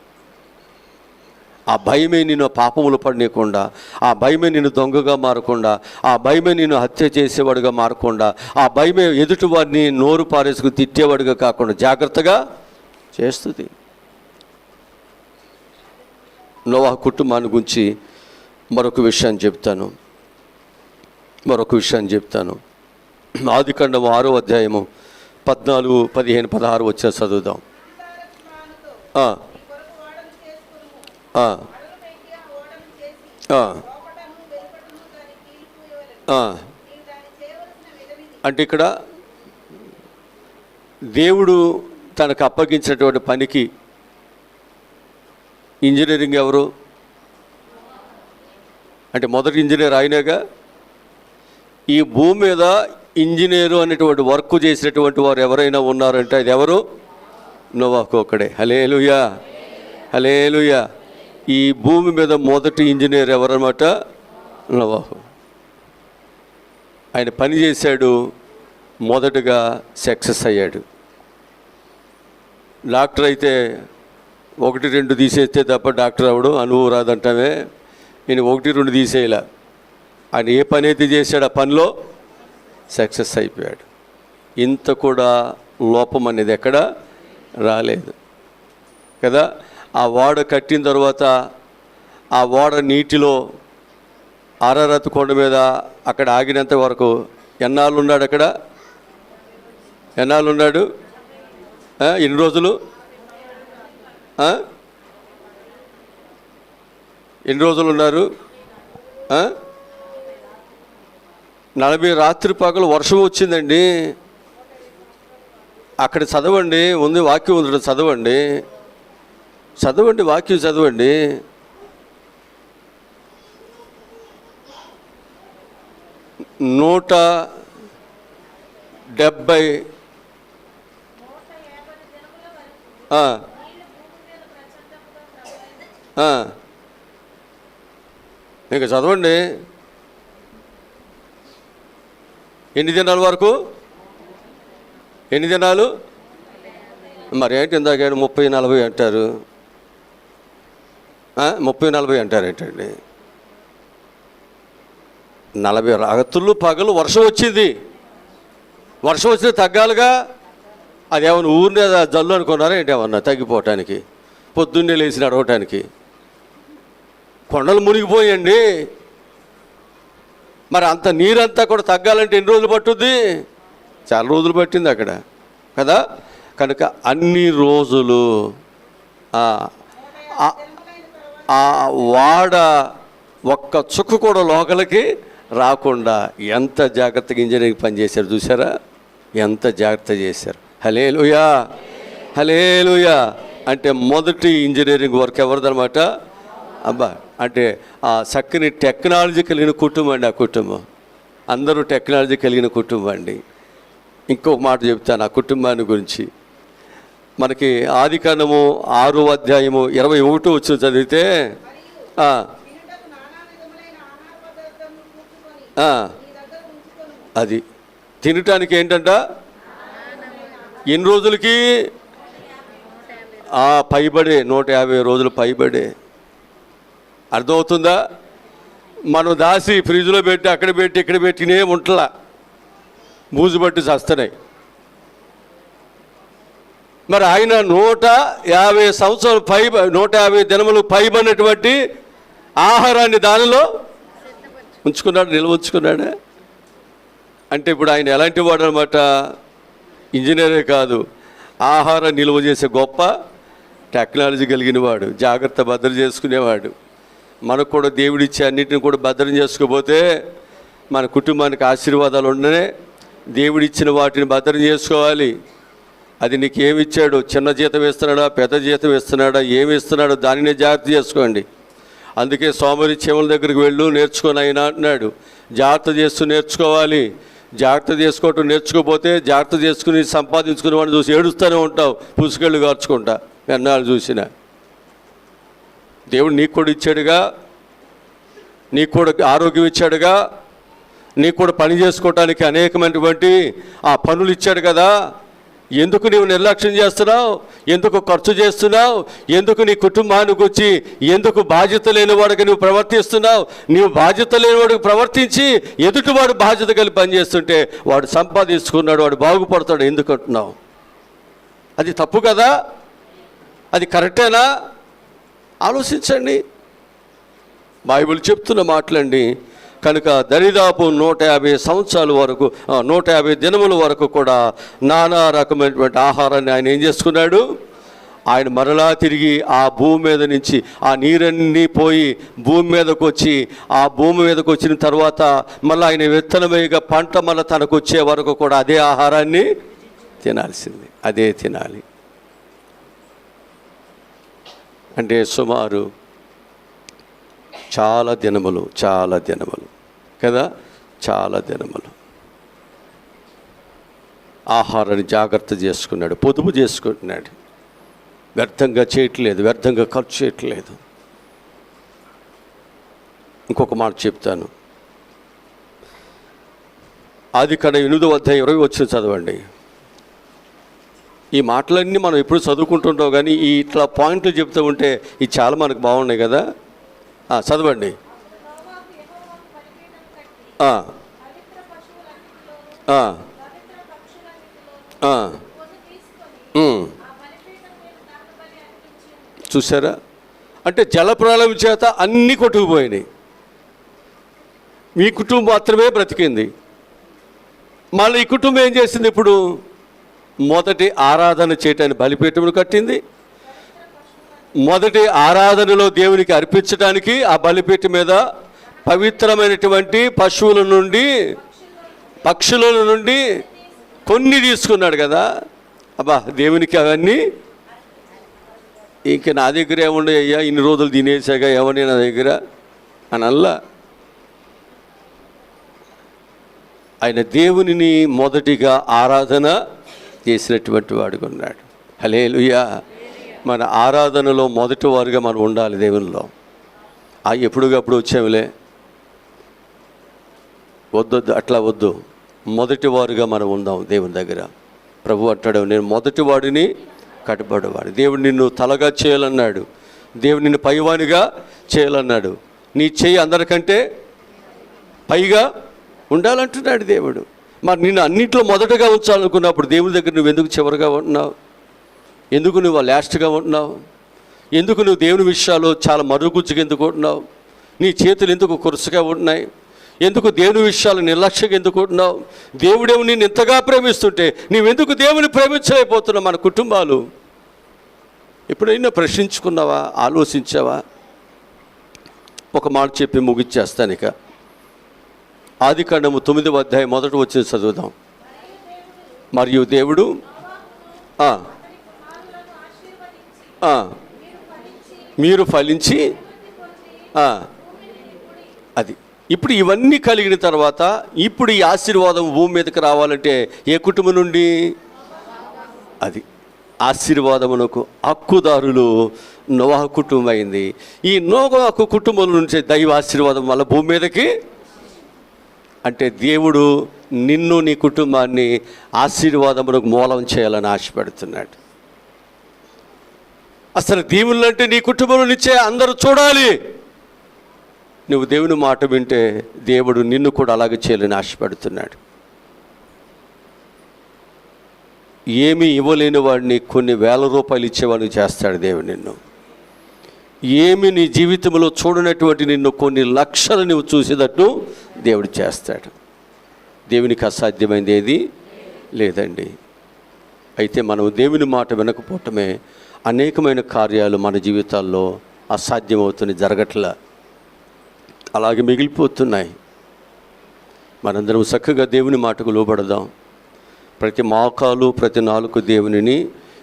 [SPEAKER 1] ఆ భయమే నిన్ను పాపములు పడనీయకుండా, ఆ భయమే నిన్ను దొంగగా మారకుండా, ఆ భయమే నిన్ను హత్య చేసేవాడుగా మారకుండా, ఆ భయమే ఎదుటి వారిని నోరు పారేసుకుని తిట్టేవాడుగా కాకుండా జాగ్రత్తగా చేస్తుంది. నోవాహు కుటుంబాన్ని గురించి మరొక విషయాన్ని చెప్తాను. ఆదికాండం 6వ అధ్యాయము 14, 15, 16 వచ్చే చదువుదాం. అంటే ఇక్కడ దేవుడు తనకు అప్పగించినటువంటి పనికి ఇంజనీరింగ్ ఎవరు అంటే మొదటి ఇంజనీర్ ఆయనేగా. ఈ భూమి మీద ఇంజనీరు అనేటువంటి వర్క్ చేసినటువంటి వారు ఎవరైనా ఉన్నారంటే అది ఎవరు? నోవాహు ఒక్కడే. హల్లెలూయా, హల్లెలూయా. ఈ భూమి మీద మొదటి ఇంజనీర్ ఎవరన్నమాట? నోవాహు. ఆయన పని చేశాడు, మొదటగా సక్సెస్ అయ్యాడు. డాక్టర్ అయితే 1, 2 తీసేస్తే తప్ప డాక్టర్ అవడం అనుభవం రాదంటామే. నేను 1, 2 తీసేయాల. ఆయన ఏ పని అయితే చేశాడు ఆ పనిలో సక్సెస్ అయిపోయాడు. ఇంత కూడా లోపం అనేది ఎక్కడ రాలేదు కదా. ఆ ఓడ కట్టిన తర్వాత ఆ ఓడ నీటిలో అరారత్ కొండ మీద అక్కడ ఆగినంత వరకు ఎన్నాళ్ళు ఉన్నాడు? అక్కడ ఎన్నాళ్ళు ఉన్నాడు? ఎన్ని రోజులు? ఎన్ని రోజులు ఉన్నారు? 40 రాత్రి పగలు వర్షం వచ్చిందండి. అక్కడ చదవండి, ఉంది వాక్యం ఉంది, చదవండి వాక్యం చదవండి. నూట 70 ఇంకా చదవండి. ఎన్ని దినాల వరకు? ఎన్ని దినాలు? మరి ఏంటి ఇందాక 30-40 అంటారు, 30-40 అంటారు ఏంటండి? 40 రాత్రులు పగలు వర్షం వచ్చింది. వర్షం వచ్చితే తగ్గాలిగా. అదేమన్నా ఊరిని జల్లు అనుకున్నారా ఏంటి? ఏమన్నా తగ్గిపోవటానికి, పొద్దున్నే లేచి నడవటానికి? కొండలు మునిగిపోయండి. మరి అంత నీరంతా కూడా తగ్గాలంటే ఎన్ని రోజులు పట్టుద్ది? చాలా రోజులు పట్టింది అక్కడ కదా. కనుక అన్ని రోజులు ఆ వాడ ఒక్క చుక్క కూడా లోపలికి రాకుండా ఎంత జాగ్రత్తగా ఇంజనీరింగ్ పనిచేశారు చూసారా? ఎంత జాగ్రత్త చేశారు. హల్లెలూయా, హల్లెలూయా. అంటే మొదటి ఇంజనీరింగ్ వర్క్ ఎవరిదనమాట? అబ్బా, అంటే ఆ చక్కని టెక్నాలజీ కలిగిన కుటుంబం అండి. ఆ కుటుంబం అందరూ టెక్నాలజీ కలిగిన కుటుంబం అండి. ఇంకొక మాట చెప్తాను ఆ కుటుంబాన్ని గురించి. మనకి ఆదికాండము 6వ అధ్యాయము 21 వచ్చి చదివితే అది తినటానికి ఏంటంట? ఎన్ని రోజులకి? పైబడే 150 రోజులు పైబడే. అర్థమవుతుందా? మనం దాసి ఫ్రిడ్జ్లో పెట్టి అక్కడ పెట్టి ఇక్కడ పెట్టినే ఉంటలా, బూజు పట్టి చస్తున్నాయి. మరి ఆయన 150 సంవత్సరాలు 150 దినములు పైబడినటువంటి ఆహారాన్ని దానిలో ఉంచుకున్నాడు, నిల్వ ఉంచుకున్నాడా? అంటే ఇప్పుడు ఆయన ఎలాంటి వాడు అనమాట? ఇంజనీరే కాదు, ఆహారం నిల్వ చేసే గొప్ప టెక్నాలజీ కలిగిన వాడు, జాగ్రత్త భద్రం చేసుకునేవాడు. మనకు కూడా దేవుడిచ్చే అన్నిటిని కూడా భద్రం చేసుకోపోతే మన కుటుంబానికి ఆశీర్వాదాలు ఉండనే దేవుడిచ్చిన వాటిని భద్రం చేసుకోవాలి. అది నీకు ఏమి ఇచ్చాడు? చిన్న జీతం ఇస్తున్నాడా, పెద్ద జీతం ఇస్తున్నాడా, ఏమి ఇస్తున్నాడో దానినే జాగ్రత్త చేసుకోండి. అందుకే సోమరి చెవుల దగ్గరికి వెళ్ళు, నేర్చుకొని ఆయన అంటున్నాడు. జాగ్రత్త చేస్తూ నేర్చుకోవాలి. జాగ్రత్త చేసుకోవటం నేర్చుకోపోతే జాగ్రత్త చేసుకుని సంపాదించుకునే వాడిని చూసి ఏడుస్తూనే ఉంటావు, పుసుకెళ్ళు కార్చుకుంటా. ఎన్నాళ్ళు చూసినా దేవుడు నీకు కూడా ఇచ్చాడుగా, నీకు కూడా ఆరోగ్యం ఇచ్చాడుగా, నీకు కూడా పని చేసుకోవటానికి అనేకమైనటువంటి ఆ పనులు ఇచ్చాడు కదా. ఎందుకు నీవు నిర్లక్ష్యం చేస్తున్నావు? ఎందుకు ఖర్చు చేస్తున్నావు? ఎందుకు నీ కుటుంబానికి వచ్చి ఎందుకు బాధ్యత లేనివాడికి నువ్వు ప్రవర్తిస్తున్నావు? నీవు బాధ్యత లేనివాడికి ప్రవర్తించి ఎదుటివాడు బాధ్యత కలిగి పనిచేస్తుంటే వాడు సంపాదించుకున్నాడు, వాడు బాగుపడతాడు ఎందుకంటున్నావు? అది తప్పు కదా? అది కరెక్టేనా? ఆలోచించండి. బైబిల్ చెప్తున్న మాటలండి. కనుక దరిదాపు 150 సంవత్సరాల వరకు, 150 దినముల వరకు కూడా నానా రకమైనటువంటి ఆహారాన్ని ఆయన ఏం చేసుకున్నాడు? ఆయన మరలా తిరిగి ఆ భూమి మీద నుంచి ఆ నీరన్నీ పోయి భూమి మీదకు వచ్చి, ఆ భూమి మీదకు వచ్చిన తర్వాత మళ్ళీ ఆయన విత్తనమేగా పంట మళ్ళీ తనకు వచ్చే వరకు కూడా అదే ఆహారాన్ని తినాల్సింది, అదే తినాలి. అంటే సుమారు చాలా దినములు కదా, చాలా దినములు ఆహారాన్ని జాగ్రత్త చేసుకున్నాడు, పొదుపు చేసుకుంటున్నాడు. వ్యర్థంగా చేయట్లేదు, వ్యర్థంగా ఖర్చు చేయట్లేదు. ఇంకొక మాట చెప్తాను. ఆదికాండం 8వ అధ్యాయం 20 వచ్చి చదవండి. ఈ మాటలన్నీ మనం ఎప్పుడు చదువుకుంటుంటాం, కానీ ఈ ఇట్లా పాయింట్లు చెప్తూ ఉంటే ఇది చాలా మనకు బాగున్నాయి కదా. చదవండి. చూసారా? అంటే జలప్రళయం చేత అన్నీ కొట్టుకుపోయినాయి, మీ కుటుంబం మాత్రమే బ్రతికింది. మళ్ళీ ఈ కుటుంబం ఏం చేసింది? ఇప్పుడు మొదటి ఆరాధన చేయటానికి బలిపీఠమును కట్టింది. మొదటి ఆరాధనలో దేవునికి అర్పించడానికి ఆ బలిపీఠం మీద పవిత్రమైనటువంటి పశువుల నుండి పక్షుల నుండి కొన్ని తీసుకున్నాడు కదా. అబ్బా, దేవునికి అవన్నీ ఇంక నా దగ్గర ఏముండే అయ్యా, ఇన్ని రోజులు తినేసాక ఏమని నా దగ్గర అని అల్లా. ఆయన దేవునిని మొదటిగా ఆరాధన చేసినటువంటి వాడుగా ఉన్నాడు. హల్లెలూయా. మన ఆరాధనలో మొదటి వారుగా మనం ఉండాలి దేవునిలో. ఎప్పుడుగప్పుడు వచ్చాములే, వద్దొద్దు, అట్లా వద్దు. మొదటి వారుగా మనం ఉందాం దేవుని దగ్గర. ప్రభు అంటాడు, నేను మొదటి వాడిని, కట్టుబడేవాడు. దేవుడు నిన్ను తలగా చేయాలన్నాడు, దేవుడు నిన్ను పైవానిగా చేయాలన్నాడు. నీ చెయ్యి అందరికంటే పైగా ఉండాలంటున్నాడు దేవుడు. మరి నిన్ను అన్నింటిలో మొదటగా ఉంచాలనుకున్నప్పుడు దేవుని దగ్గర నువ్వు ఎందుకు చివరిగా ఉంటున్నావు? ఎందుకు నువ్వు లాస్ట్గా ఉంటున్నావు? ఎందుకు నువ్వు దేవుని విషయాలు చాలా మరుగుజ్జుగా ఎందుకు ఉంటున్నావు? నీ చేతులు ఎందుకు కురుసుగా ఉంటున్నాయి? ఎందుకు దేవుని విషయాలు నిర్లక్ష్యంగా ఎందుకు ఉంటున్నావు? దేవుడేమో నిన్ను ఇంతగా ప్రేమిస్తుంటే నీవెందుకు దేవుని ప్రేమించలేకపోతున్నావు? మన కుటుంబాలు ఎప్పుడైనా ప్రశ్నించుకున్నావా? ఆలోచించావా? ఒక మాట చెప్పి ముగిచ్చేస్తాను. ఇక ఆదికాండము 9వ అధ్యాయం మొదటి వచ్చిన చదువుదాం. మరియు దేవుడు మీరు ఫలించి అది. ఇప్పుడు ఇవన్నీ కలిగిన తర్వాత ఇప్పుడు ఈ ఆశీర్వాదం భూమి మీదకి రావాలంటే ఏ కుటుంబం నుండి? అది ఆశీర్వాదమునకు హక్కుదారులు నోవహు కుటుంబం అయింది. ఈ నోవహు కుటుంబం నుంచి దైవ ఆశీర్వాదం వల్ల భూమి మీదకి, అంటే దేవుడు నిన్ను నీ కుటుంబాన్ని ఆశీర్వాదమునకు మూలం చేయాలని ఆశపడుతున్నాడు. అసలు దీవులు అంటే నీ కుటుంబం నుంచే అందరూ చూడాలి. నువ్వు దేవుని మాట వింటే దేవుడు నిన్ను కూడా అలాగే చేయాలని ఆశపడుతున్నాడు. ఏమీ ఇవ్వలేని వాడిని కొన్ని వేల రూపాయలు ఇచ్చేవాడిని చేస్తాడు దేవుడు నిన్ను. ఏమి నీ జీవితంలో చూడనటువంటి నిన్ను కొన్ని లక్షలు నువ్వు చూసేటట్టు దేవుడు చేస్తాడు. దేవునికి అసాధ్యమైనది ఏది లేదండి. అయితే మనం దేవుని మాట వినకపోవటమే అనేకమైన కార్యాలు మన జీవితాల్లో అసాధ్యమవుతున్నాయి, జరగట్లా, అలాగే మిగిలిపోతున్నాయి. మనందరం చక్కగా దేవుని మాటకు లోబడదాం. ప్రతి మోకాలు, ప్రతి నాలుక దేవునిని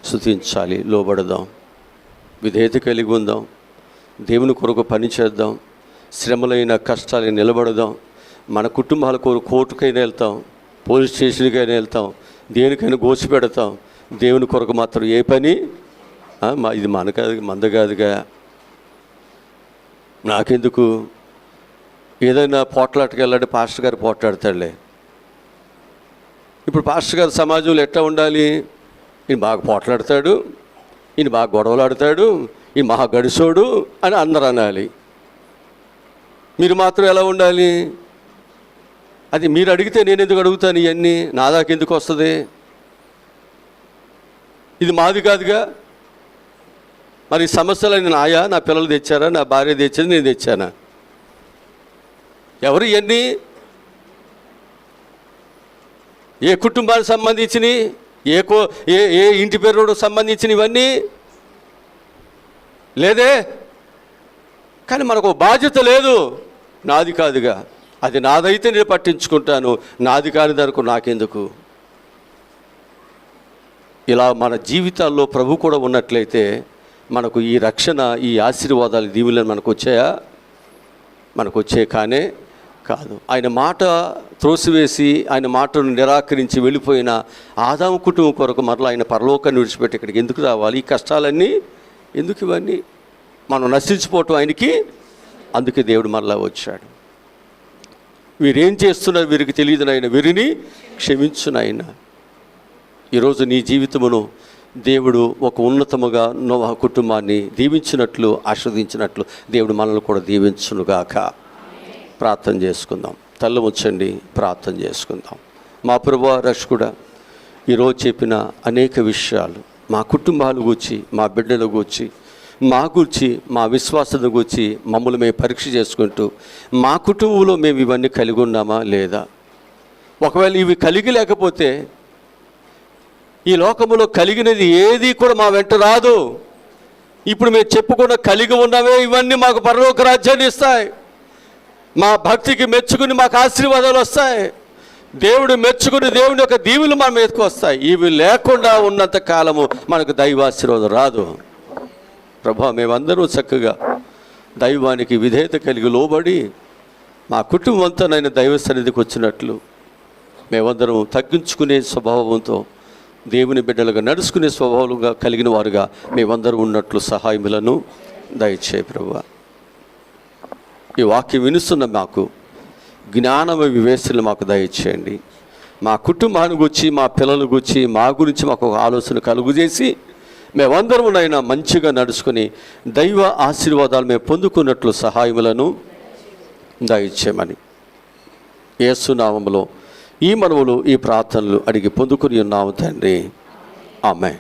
[SPEAKER 1] స్తుతించాలి, లోబడదాం, విధేయత కలిగి ఉందాం, దేవుని కొరకు పని చేద్దాం, శ్రమలైన కష్టాలైన నిలబడదాం. మన కుటుంబాల కొరకు కోర్టుకైనా వెళ్తాం, పోలీస్ స్టేషన్కైనా వెళ్తాం, దేనికైనా గోసి పెడతాం. దేవుని కొరకు మాత్రం ఏ పని, ఇది మన కాదు, మంద కాదుగా, నాకెందుకు, ఏదైనా పోట్లాటకి వెళ్ళాలంటే పాస్టర్ గారు పోట్లాడతాడులే. ఇప్పుడు పాస్టర్ గారు సమాజంలో ఎట్లా ఉండాలి? ఈయన బాగా పోట్లాడతాడు, ఈయన బాగా గొడవలాడతాడు, ఈ మహా గడిసోడు అని అందరూ అనాలి. మీరు మాత్రం ఎలా ఉండాలి? అది మీరు అడిగితే నేను ఎందుకు అడుగుతాను? ఇవన్నీ నా దాకా ఎందుకు వస్తుంది? ఇది మాది కాదుగా. మరి సమస్యలు నాయా, నా పిల్లలు తెచ్చారా, నా భార్య తెచ్చారా, నేను తెచ్చానా? ఎవరు ఇవన్నీ? ఏ కుటుంబానికి సంబంధించినవి, ఏ ఇంటి పేరుకు సంబంధించిన ఇవన్నీ లేదే. కానీ మనకు బాధ్యత లేదు. నాది కాదుగా, అది నాదైతే నేను పట్టించుకుంటాను, నాది కాని దరకు నాకెందుకు? ఇలా మన జీవితాల్లో ప్రభు కూడా ఉన్నట్లయితే మనకు ఈ రక్షణ, ఈ ఆశీర్వాదాలు, దీవులను మనకు వచ్చాయా? మనకు వచ్చే కానే కాదు. ఆయన మాట త్రోసివేసి ఆయన మాటను నిరాకరించి వెళ్ళిపోయిన ఆదాము కుటుంబం కొరకు మరలా ఆయన పరలోకాన్ని విడిచిపెట్టి ఇక్కడికి ఎందుకు రావాలి? ఈ కష్టాలన్నీ ఎందుకు? ఇవన్నీ మనం నశించిపోవటం ఆయనకి, అందుకే దేవుడు మరలా వచ్చాడు. వీరేం చేస్తున్నారు వీరికి తెలియదు నాయన, వీరిని క్షమించు నాయన. ఈరోజు నీ జీవితమును దేవుడు ఒక ఉన్నతముగా నోవహు కుటుంబాన్ని దీవించినట్లు, ఆస్వాదించినట్లు దేవుడు మనల్ని కూడా దీవించునుగాక. ప్రార్థన చేసుకుందాం. తల్ల వచ్చండి, ప్రార్థన చేసుకుందాం. మా ప్రభువా రక్షకుడా, ఈరోజు చెప్పిన అనేక విషయాలు మా కుటుంబాల గురించి, మా బిడ్డల గురించి, మా గురించి, మా విశ్వాసం గురించి మమ్మల్ని మేము పరీక్ష చేసుకుంటూ మా కుటుంబంలో మేము ఇవన్నీ కలిగి ఉన్నామా లేదా? ఒకవేళ ఇవి కలిగి లేకపోతే ఈ లోకములో కలిగినది ఏది కూడా మా వెంట రాదు. ఇప్పుడు మేము చెప్పుకున్న కలిగి ఉన్నవే ఇవన్నీ మాకు పరలోక రాజ్యాన్ని ఇస్తాయి. మా భక్తికి మెచ్చుకుని మాకు ఆశీర్వాదాలు వస్తాయి. దేవుడు మెచ్చుకుని దేవుని యొక్క దీవులు మన మీదకి వస్తాయి. ఇవి లేకుండా ఉన్నంత కాలము మనకు దైవాశీర్వాదం రాదు. ప్రభా, మేమందరూ చక్కగా దైవానికి విధేయత కలిగి లోబడి మా కుటుంబం అంతా నేను దైవ సన్నిధికి వచ్చినట్లు మేమందరం తగ్గించుకునే స్వభావంతో దేవుని బిడ్డలుగా నడుచుకునే స్వభావంగా కలిగిన వారుగా మేమందరం ఉన్నట్లు సహాయములను దయచేయి ప్రభువా. ఈ వాక్యం వినుస్తున్న మాకు జ్ఞానమ వివేచనలు మాకు దయచేయండి. మా కుటుంబాన్ని గురించి, మా పిల్లల గురించి, మా గురించి మాకు ఒక ఆలోచన కలుగు చేసి మేమందరము నైనా మంచిగా నడుచుకుని దైవ ఆశీర్వాదాలు మేము పొందుకున్నట్లు సహాయములను దయచేయమని యేసు నామములో ఈ మనవులు ఈ ప్రార్థనలు అడిగి పొందుకుని ఉన్నాము తండ్రి. ఆమేన్.